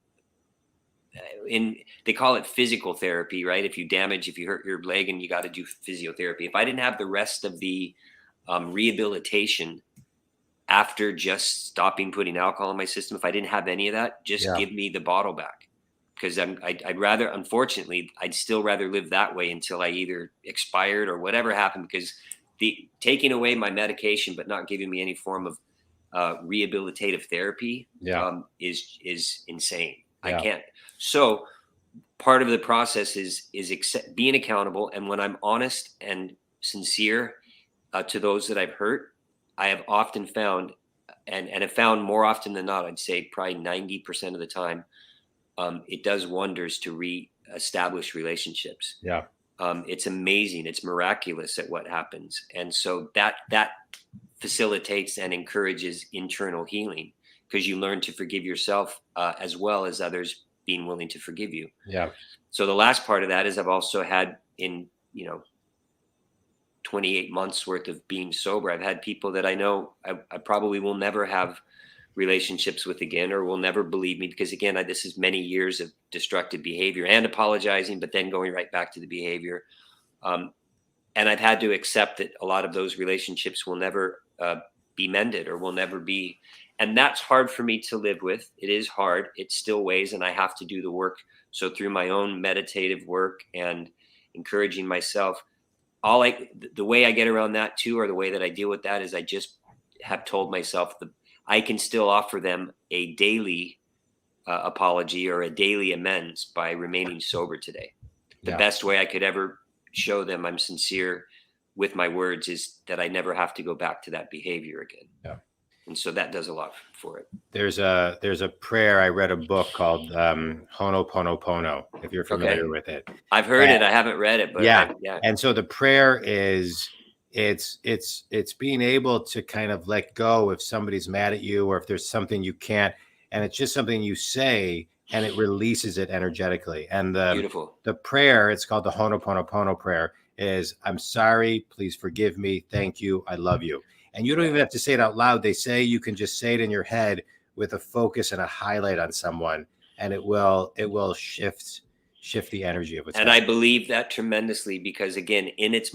call it physical therapy, right? If you hurt your leg and you got to do physiotherapy. If I didn't have the rest of the rehabilitation after just stopping putting alcohol in my system, if I didn't have any of that, just give me the bottle back. Because I'd rather, unfortunately, I'd still rather live that way until I either expired or whatever happened, because the taking away my medication but not giving me any form of rehabilitative therapy is insane. I can't. So part of the process is being accountable. And when I'm honest and sincere to those that I've hurt, I have often found, and have found more often than not, I'd say probably 90% of the time, it does wonders to re-establish relationships. Yeah. It's amazing. It's miraculous at what happens. And so that facilitates and encourages internal healing, because you learn to forgive yourself as well as others being willing to forgive you. Yeah. So the last part of that is I've also had, in 28 months worth of being sober, I've had people that I know I probably will never have relationships with again, or will never believe me, because again, this is many years of destructive behavior and apologizing, but then going right back to the behavior. And I've had to accept that a lot of those relationships will never be mended, or will never be. And that's hard for me to live with. It is hard. It still weighs, and I have to do the work. So through my own meditative work and encouraging myself, the way I get around that too, or the way that I deal with that, is I just have told myself I can still offer them a daily apology or a daily amends by remaining sober today. The best way I could ever show them I'm sincere with my words is that I never have to go back to that behavior again. Yeah. And so that does a lot for it. There's a prayer. I read a book called Ho'oponopono, if you're familiar with it. I've heard it. I haven't read it, but yeah. And so the prayer is, it's being able to kind of let go if somebody's mad at you, or if there's something you can't, and it's just something you say and it releases it energetically. And Beautiful. The prayer, it's called the Ho'oponopono prayer, is, I'm sorry, please forgive me, thank you, I love you. And you don't even have to say it out loud. They say you can just say it in your head with a focus and a highlight on someone, and it will shift the energy of it. And I believe that tremendously, because again, it's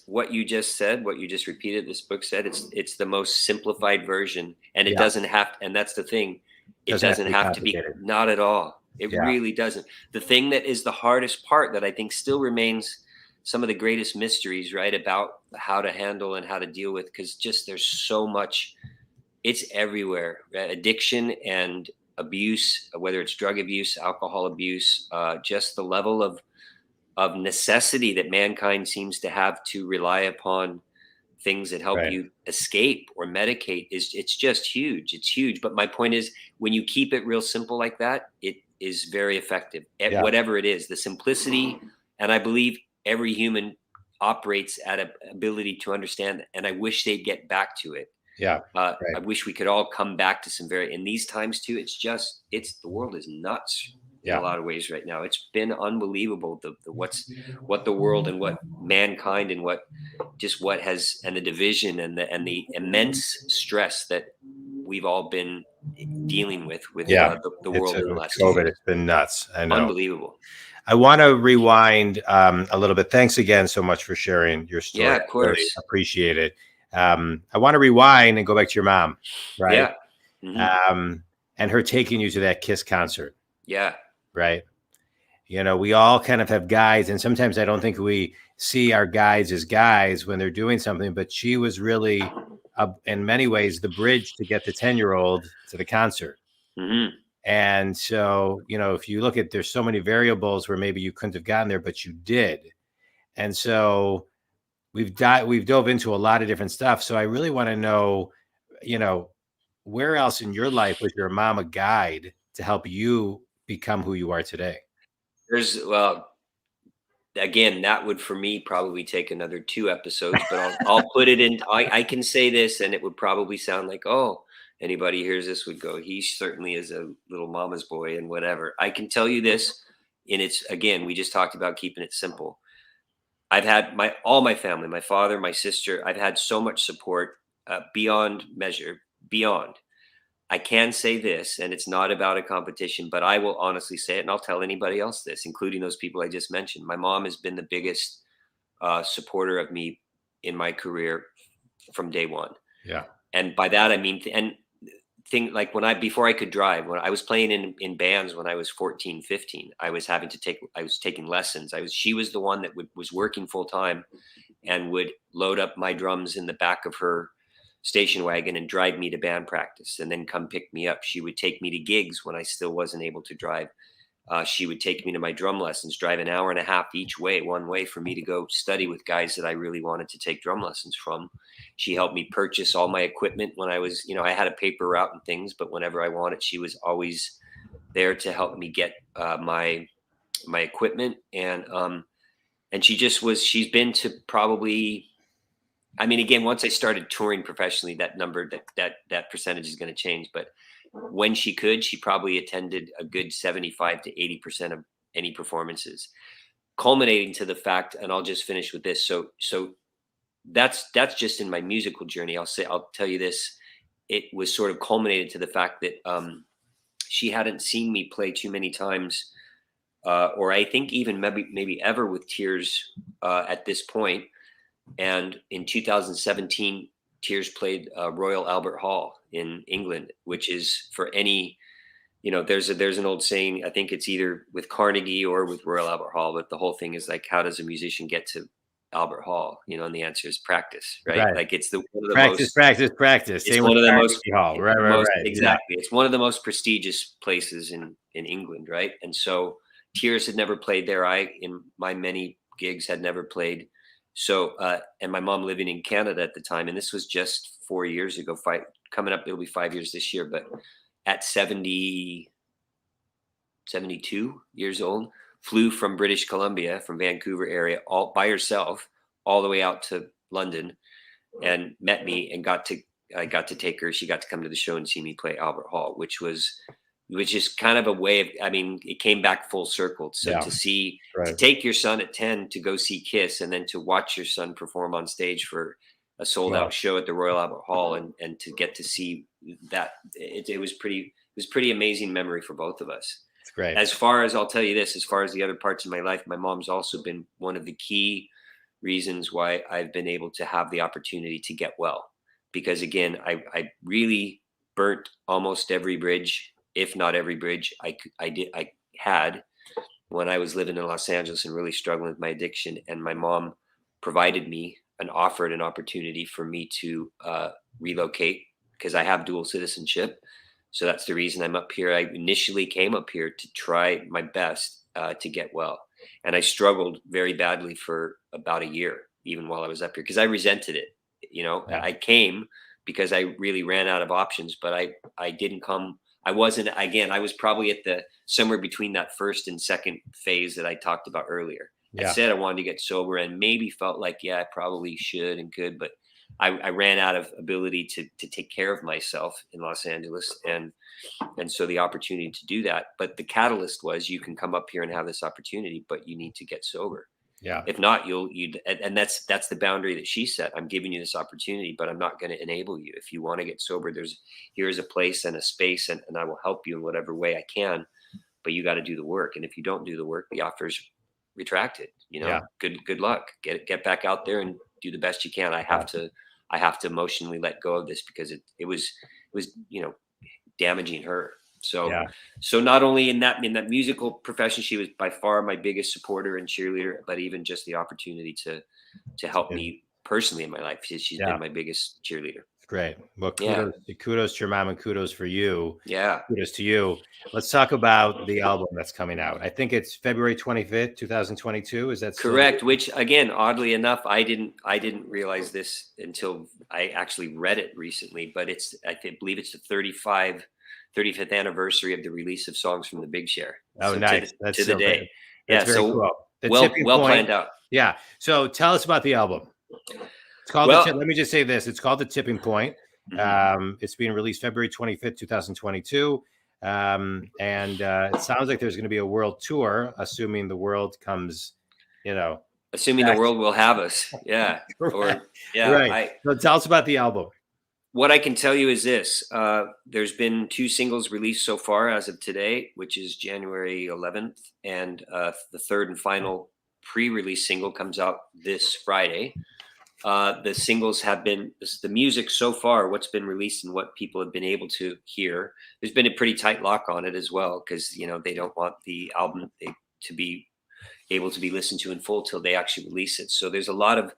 what you just said, what you just repeated, this book said, it's the most simplified version, and it doesn't have, and that's the thing. It doesn't have to be, not at all. It really doesn't. The thing that is the hardest part, that I think still remains some of the greatest mysteries, right, about how to handle and how to deal with, because just there's so much, it's everywhere, right? Addiction and abuse, whether it's drug abuse, alcohol abuse, just the level of necessity that mankind seems to have to rely upon things that help you escape or medicate it's just huge. It's huge. But my point is, when you keep it real simple like that, it is very effective at whatever it is, the simplicity. And I believe every human operates at an ability to understand, and I wish they'd get back to it. I wish we could all come back to some in these times too. The world is nuts. in a lot of ways right now. It's been unbelievable. What the world and what mankind and what and the division and the immense stress that we've all been dealing with the world in the last COVID. It's been nuts. I know. Unbelievable. I want to rewind a little bit. Thanks again so much for sharing your story. Yeah, of course. I really appreciate it. I want to rewind and go back to your mom, right? Yeah. Mm-hmm. And her taking you to that Kiss concert. Yeah. Right. You know, we all kind of have guides, and sometimes I don't think we see our guides as guides when they're doing something, but she was really, in many ways, the bridge to get the 10-year-old to the concert. Mm-hmm. And so, you know, if you look at, there's so many variables where maybe you couldn't have gotten there, but you did. And so we've dove into a lot of different stuff. So I really want to know, you know, where else in your life was your mom a guide to help you become who you are today? Again, that would for me probably take another 2 episodes, but I'll put it in. I can say this, and it would probably sound like, oh, anybody hears this would go, he certainly is a little mama's boy and whatever. I can tell you this, and it's, again, we just talked about keeping it simple. I've had all my family, my father, my sister, I've had so much support beyond measure, beyond. I can say this, and it's not about a competition, but I will honestly say it, and I'll tell anybody else this, including those people I just mentioned. My mom has been the biggest supporter of me in my career from day one. Yeah. And by that, I mean, like before I could drive, when I was playing in bands when I was 14, 15, I was taking lessons. She was the one that was working full time and would load up my drums in the back of her station wagon and drive me to band practice and then come pick me up. She would take me to gigs when I still wasn't able to drive. She would take me to my drum lessons, drive an hour and a half one way for me to go study with guys that I really wanted to take drum lessons from. She helped me purchase all my equipment when I was, I had a paper route and things, but whenever I wanted, she was always there to help me get my equipment. And she's been to probably, I mean, again, once I started touring professionally, that number, that percentage is going to change. But when she could, she probably attended a good 75 to 80% of any performances, culminating to the fact, and I'll just finish with this. So that's just in my musical journey. I'll tell you this. It was sort of culminated to the fact that she hadn't seen me play too many times, or I think even maybe ever with Tears at this point. And in 2017, Tears played Royal Albert Hall in England, which is, for any, there's an old saying, I think it's either with Carnegie or with Royal Albert Hall, but the whole thing is like, how does a musician get to Albert Hall? And the answer is practice, right? Like it's one of the practice. It's one of the most hall. Right. Exactly. Yeah. It's one of the most prestigious places in England, right? And so Tears had never played there. In my many gigs, had never played. So, and my mom living in Canada at the time, and this was just 4 years ago, coming up, it'll be 5 years this year, but at 72 years old, flew from British Columbia, from Vancouver area, all by herself, all the way out to London, and met me, and I got to take her. She got to come to the show and see me play Albert Hall, which is kind of a way of, it came back full circle. So to take your son at 10 to go see Kiss, and then to watch your son perform on stage for a sold out show at the Royal Albert Hall, and to get to see that, it was pretty amazing memory for both of us. It's great. As far as, I'll tell you this, as far as the other parts of my life, my mom's also been one of the key reasons why I've been able to have the opportunity to get well, because again, I really burnt almost every bridge, if not every bridge I had when I was living in Los Angeles and really struggling with my addiction. And my mom provided me and offered an opportunity for me to relocate, because I have dual citizenship. So that's the reason I'm up here. I initially came up here to try my best to get well. And I struggled very badly for about a year, even while I was up here, because I resented it. I came because I really ran out of options, but I didn't come. I was probably at somewhere between that first and second phase that I talked about earlier. Yeah. I said I wanted to get sober and maybe felt like, I probably should and could, but I ran out of ability to take care of myself in Los Angeles, and so the opportunity to do that. But the catalyst was, you can come up here and have this opportunity, but you need to get sober. Yeah. If not, and that's the boundary that she set. I'm giving you this opportunity, but I'm not going to enable you. If you want to get sober, here's a place and a space, and I will help you in whatever way I can, but you got to do the work. And if you don't do the work, the offer's retracted. Good luck. Get back out there and do the best you can. I have to emotionally let go of this, because it was damaging her. So not only in that musical profession, she was by far my biggest supporter and cheerleader, but even just the opportunity to help me personally in my life, she's been my biggest cheerleader. Great. Well, kudos to your mom, and kudos for you. Yeah. Kudos to you. Let's talk about the album that's coming out. I think it's February 25th, 2022. Is that correct? Which, again, oddly enough, I didn't realize this until I actually read it recently, but I believe it's the 35th anniversary of the release of Songs from the Big Share. Oh, so nice. That's to the day. That's very cool. Well planned out. Yeah. So tell us about the album. It's called let me just say this. It's called The Tipping Point. Mm-hmm. It's being released February 25th, 2022. And it sounds like there's going to be a world tour, assuming the world comes, assuming the world will have us. Yeah. Right. So tell us about the album. What I can tell you is this. There's been 2 singles released so far as of today, which is January 11th. And the third and final pre-release single comes out this Friday. The singles have been, the music so far, what's been released and what people have been able to hear, there's been a pretty tight lock on it as well, because they don't want the album to be able to be listened to in full till they actually release it. So there's a lot of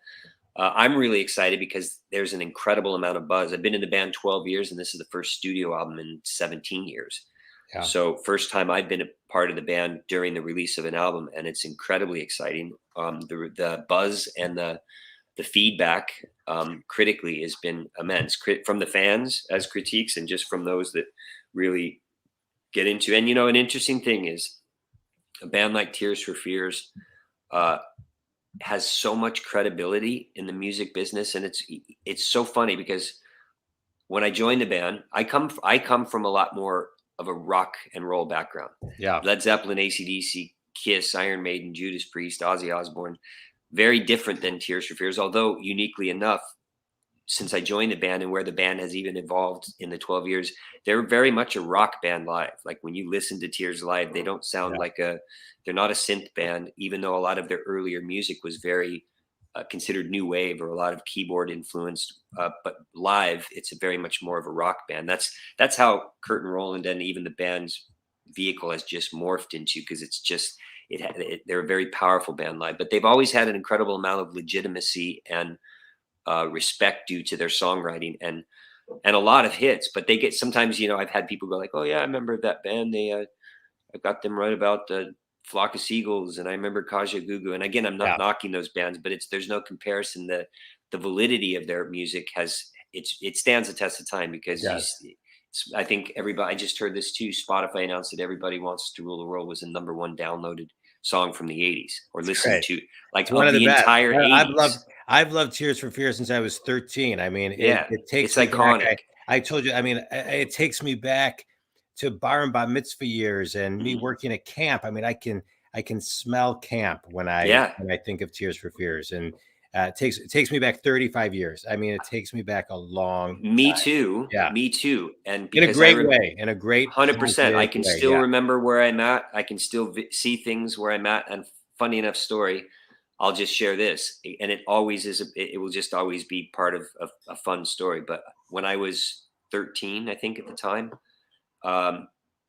I'm really excited because there's an incredible amount of buzz. I've been in the band 12 years, and this is the first studio album in 17 years. Yeah. So first time I've been a part of the band during the release of an album, and it's incredibly exciting. The buzz and the feedback critically has been immense, from the fans as critiques, and just from those that really get into. And an interesting thing is, a band like Tears for Fears has so much credibility in the music business, and it's so funny because when I joined the band, I come from a lot more of a rock and roll background. Yeah, Led Zeppelin, AC/DC, Kiss, Iron Maiden, Judas Priest, Ozzy Osbourne. Very different than Tears for Fears, although uniquely enough, since I joined the band and where the band has even evolved in the 12 years, they're very much a rock band live. Like when you listen to Tears live, they don't sound they're not a synth band, even though a lot of their earlier music was very considered new wave or a lot of keyboard influenced. But live, it's very much more of a rock band. That's how Kurt and Roland and even the band's vehicle has just morphed into, because it's just, they're a very powerful band live, but they've always had an incredible amount of legitimacy and respect due to their songwriting and a lot of hits. But they get, sometimes, I've had people go like, oh yeah, I remember that band. I got them right about the Flock of Seagulls, and I remember Kaja Gugu. And again, I'm not knocking those bands, but there's no comparison. The validity of their music it stands the test of time, because I think everybody, I just heard this too. Spotify announced that Everybody Wants to Rule the World was the #1 downloaded song from the 80s, or listened to, like, it's one of the entire 80s. I've loved Tears for Fears since I was 13. I mean, it takes, it's iconic. I told you, I mean, it takes me back to bar and bat mitzvah years and me working at camp. I mean, I can smell camp when I think of Tears for Fears, and it takes me back 35 years. I mean, it takes me back a long Me time. too. Yeah. Me too. And in a great way, in a great 100%. I can still remember where I'm at. I can still see things where I'm at. And funny enough story, I'll just share this, and it always is. It will just always be part of a fun story. But when I was 13, I think at the time,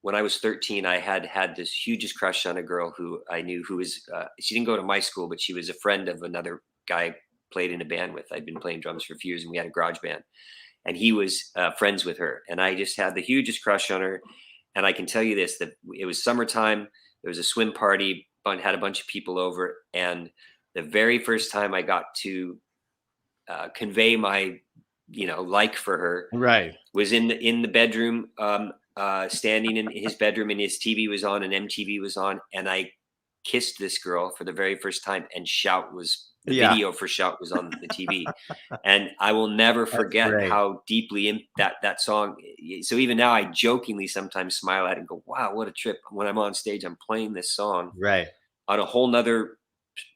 when I was 13, I had this hugest crush on a girl who I knew, who was, she didn't go to my school, but she was a friend of another guy I played in a band with. I'd been playing drums for a few years, and we had a garage band, and he was friends with her. And I just had the hugest crush on her. And I can tell you this, that it was summertime. There was a swim party, had a bunch of people over. And the very first time I got to convey my, like for her, was in the bedroom, standing in his bedroom, and his TV was on and MTV was on. And I kissed this girl for the very first time, and Shout was The video for Shout was on the TV. And I will never forget how deeply that song. So even now I jokingly sometimes smile at it and go, wow, what a trip. When I'm on stage, I'm playing this song on a whole nother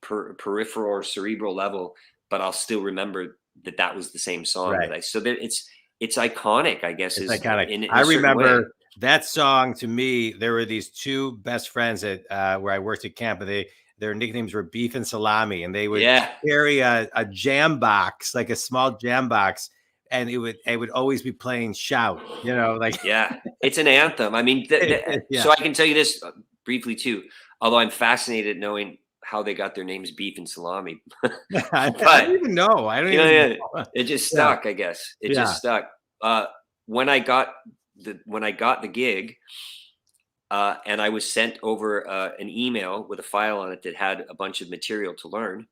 peripheral or cerebral level, but I'll still remember that was the same song so that it's iconic, I guess. It's iconic. In I remember that song. To me, there were these two best friends at where I worked at camp, and their nicknames were Beef and Salami, and they would carry a jam box, like a small jam box, and it would always be playing Shout, you know, like it's an anthem. I mean, so I can tell you this briefly too, although I'm fascinated knowing how they got their names Beef and Salami. I don't even know. I don't even know. It just stuck, I guess. It just stuck. When I got the gig, and I was sent over an email with a file on it that had a bunch of material to learn.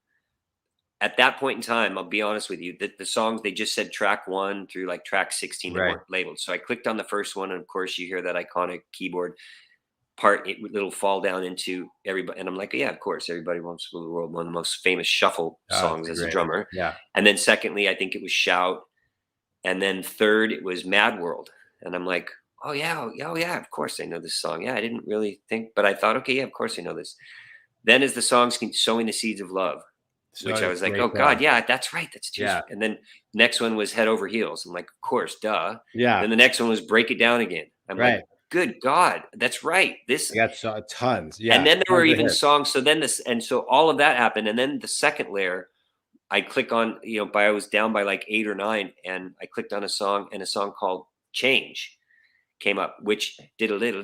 At that point in time, I'll be honest with you, that the songs, they just said track 1 through like track 16, they weren't labeled. So I clicked on the first one, and of course you hear that iconic keyboard part, it'll fall down into everybody. And I'm like, yeah, of course, Everybody Wants to Rule the World, one of the most famous shuffle songs as a drummer. And then secondly, I think it was Shout. And then third, it was Mad World. And I'm like, oh yeah, of course I know this song. Yeah, I didn't really think, but I thought, okay, yeah, of course I know this. Then as the songs Sowing the Seeds of Love, which I was like, oh God, yeah, that's right. That's Tears. And then next one was Head Over Heels. I'm like, of course, duh. Then the next one was Break It Down Again. I'm like, good God, that's right. This got tons. And then there were even songs. So then so all of that happened. And then the second layer, I click on, I was down by like 8 or 9, and I clicked on a song, and a song called Change came up, which did a little,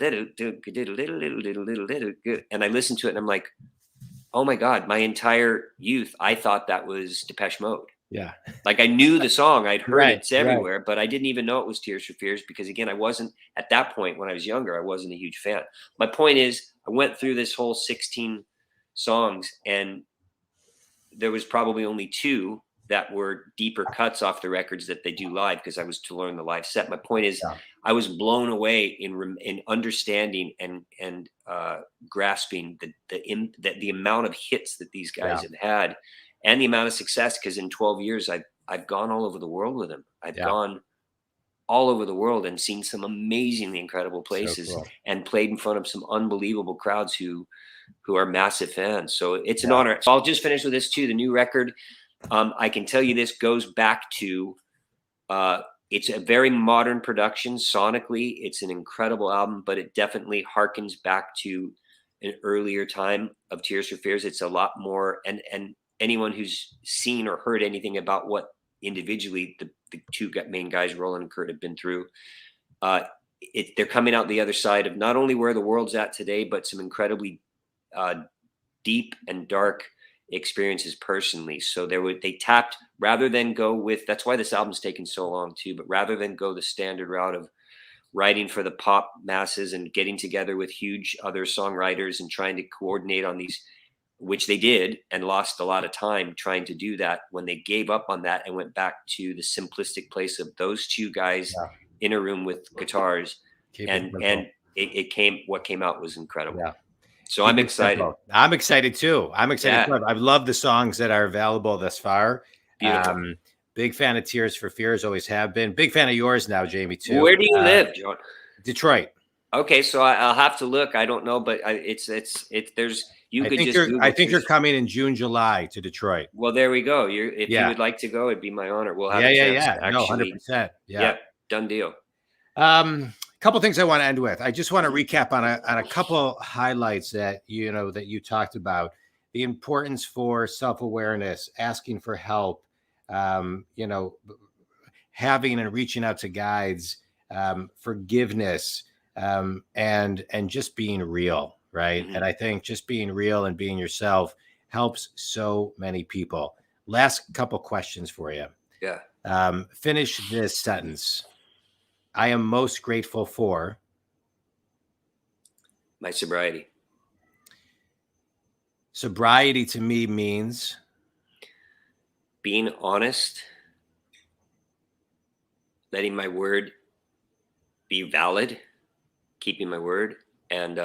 and I listened to it, and I'm like, oh my God, my entire youth, I thought that was Depeche Mode. Yeah. Like I knew the song, I'd heard it everywhere, but I didn't even know it was Tears for Fears, because again, I wasn't at that point when I was younger, I wasn't a huge fan. My point is, I went through this whole 16 songs, and there was probably only 2 that were deeper cuts off the records that they do live, because I was to learn the live set. My point is, I was blown away in understanding and grasping the amount of hits that these guys have had, and the amount of success. Because in 12 years, I've gone all over the world with them. I've gone all over the world and seen some amazingly incredible places, and played in front of some unbelievable crowds who are massive fans. So it's an honor. So I'll just finish with this too. The new record, I can tell you this goes back to, it's a very modern production. Sonically, it's an incredible album, but it definitely harkens back to an earlier time of Tears for Fears. It's a lot more, and anyone who's seen or heard anything about what individually the 2 main guys, Roland and Kurt, have been through, they're coming out the other side of not only where the world's at today, but some incredibly deep and dark experiences personally. So they tapped, rather than go with, that's why this album's taken so long too, but rather than go the standard route of writing for the pop masses and getting together with huge other songwriters and trying to coordinate on these, which they did and lost a lot of time trying to do that, when they gave up on that and went back to the simplistic place of those 2 guys in a room with guitars, and what came out was incredible. So I'm excited. I'm excited too. I've loved the songs that are available thus far. Big fan of Tears for Fears, always have been. Big fan of yours now, Jamie, too. Where do you live, John? Detroit. Okay, so I'll have to look. I don't know, but there's. I think you're coming in June, July to Detroit. Well, there we go. If you would like to go, it'd be my honor. We'll have a chance. Actually, 100%. Yeah, done deal. Couple things I want to end with. I just want to recap on a couple highlights that you talked about. The importance for self-awareness, asking for help, having and reaching out to guides, forgiveness, and just being real, right? And I think just being real and being yourself helps so many people. Last couple questions for you. Finish this sentence. I am most grateful for my sobriety. Sobriety to me means being honest, letting my word be valid, keeping my word, and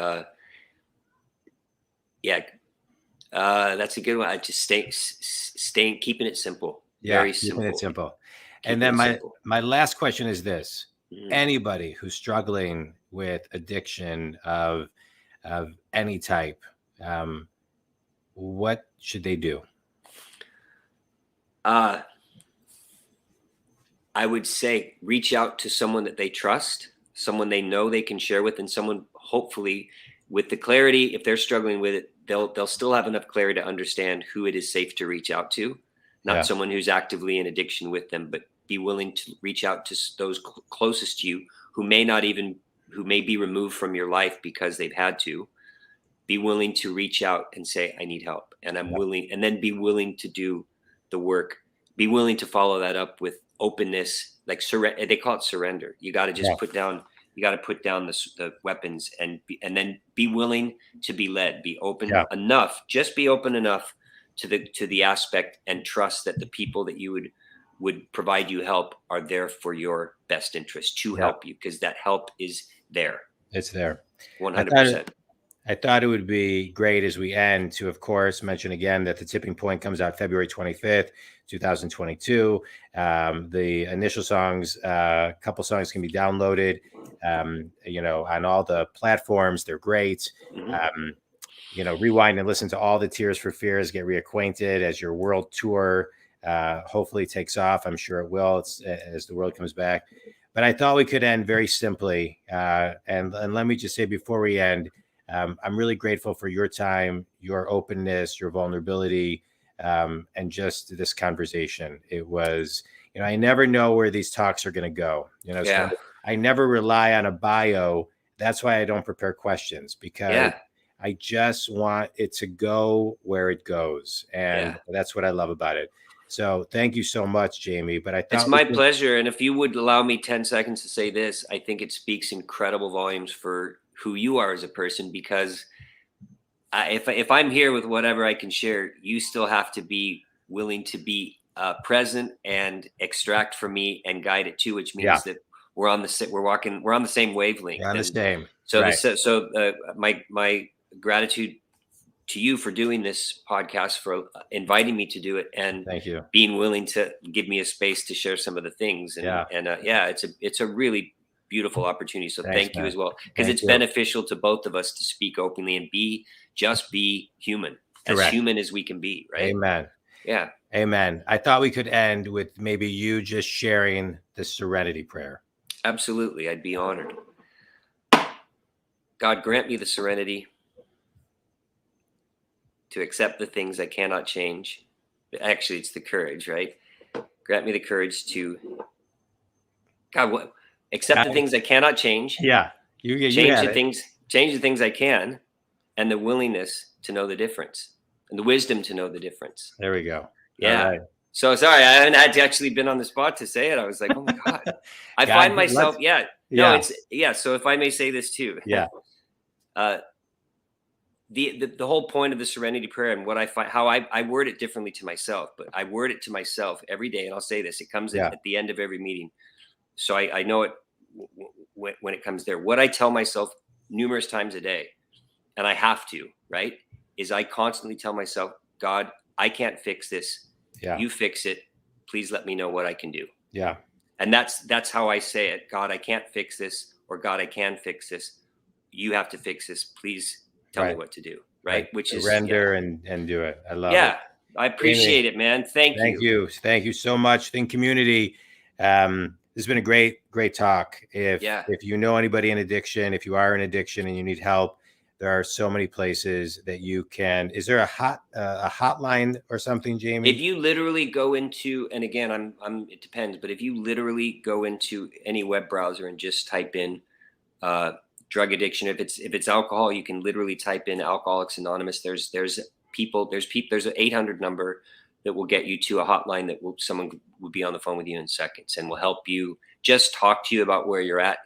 That's a good one. I just staying, keeping it simple. Yeah, Very keeping simple. it simple. Keeping And then it simple. my last question is this: anybody who's struggling with addiction of any type, what should they do? I would say reach out to someone that they trust, someone they know they can share with, and someone hopefully with the clarity. If they're struggling with it, they'll still have enough clarity to understand who it is safe to reach out to. Not someone who's actively in addiction with them, but be willing to reach out to those closest to you who may be removed from your life because they've had to. Be willing to reach out and say, I need help, and I'm willing, and then be willing to do the work. Be willing to follow that up with openness, like they call it surrender. You got to just put down the weapons and then be willing to be led, be open enough, just be open enough to the aspect, and trust that the people that you would provide you help are there for your best interest to help you, because that help is there. It's there. 100%. I thought it would be great as we end to, of course, mention again that The Tipping Point comes out February 25th, 2022. The initial songs, a couple songs can be downloaded, on all the platforms. They're great. Rewind and listen to all the Tears for Fears, get reacquainted as your world tour hopefully takes off. I'm sure it will as the world comes back. But I thought we could end very simply. And let me just say before we end, I'm really grateful for your time, your openness, your vulnerability, and just this conversation. It was, I never know where these talks are going to go. So I never rely on a bio. That's why I don't prepare questions, because I just want it to go where it goes. And that's what I love about it. So thank you so much, Jamie. But I thought it's my pleasure. And if you would allow me 10 seconds to say this, I think it speaks incredible volumes for who you are as a person, because if I'm here with whatever I can share, you still have to be willing to be present and extract from me and guide it too, which means that we're on the same wavelength. We're on the same. So my gratitude to you for doing this podcast, for inviting me to do it, and thank you, being willing to give me a space to share some of the things. And it's a really beautiful opportunity. So thank you as well, because it's beneficial to both of us to speak openly and be human, as human as we can be. Right. Amen. Yeah. Amen. I thought we could end with maybe you just sharing the serenity prayer. Absolutely. I'd be honored. God, grant me the serenity to accept the things I cannot change. Actually, it's the courage, right? Grant me the courage to accept the things I cannot change. Yeah. Change the things I can, and the willingness to know the difference, and the wisdom to know the difference. There we go. Yeah. Right. So sorry, I haven't actually been on the spot to say it. I was like, oh my God. I find myself, so if I may say this too. Yeah. The whole point of the serenity prayer, and what I find, how I word it differently to myself, but I word it to myself every day. And I'll say this, it comes at the end of every meeting. So I know it when it comes there. What I tell myself numerous times a day, and I have to, right, is I constantly tell myself, God, I can't fix this. Yeah. You fix it. Please let me know what I can do. Yeah. And that's how I say it. God, I can't fix this, or God, I can fix this. You have to fix this. Please tell me what to do. Right. Which is surrender and do it. I love it. I appreciate it, man. Thank you. Thank you so much. Think community. This has been a great talk. If you know anybody in addiction, if you are in addiction and you need help, there are so many places that you can. Is there a hotline or something, Jamie? If you literally go into, and again, it depends, but if you literally go into any web browser and just type in drug addiction, if it's alcohol, you can literally type in Alcoholics Anonymous. There's an 800 number that will get you to a hotline that someone will be on the phone with you in seconds and will help you, just talk to you about where you're at.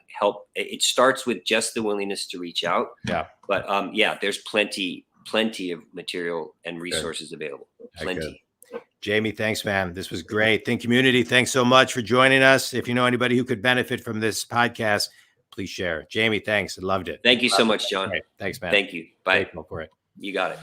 It starts with just the willingness to reach out. Yeah. But there's plenty of material and resources available. Plenty. Jamie, thanks, man. This was great. Think community, thanks so much for joining us. If you know anybody who could benefit from this podcast, please share. Jamie, thanks. I loved it. Thank you so much, John. Thanks, man. Thank you. Bye. Grateful for it. You got it.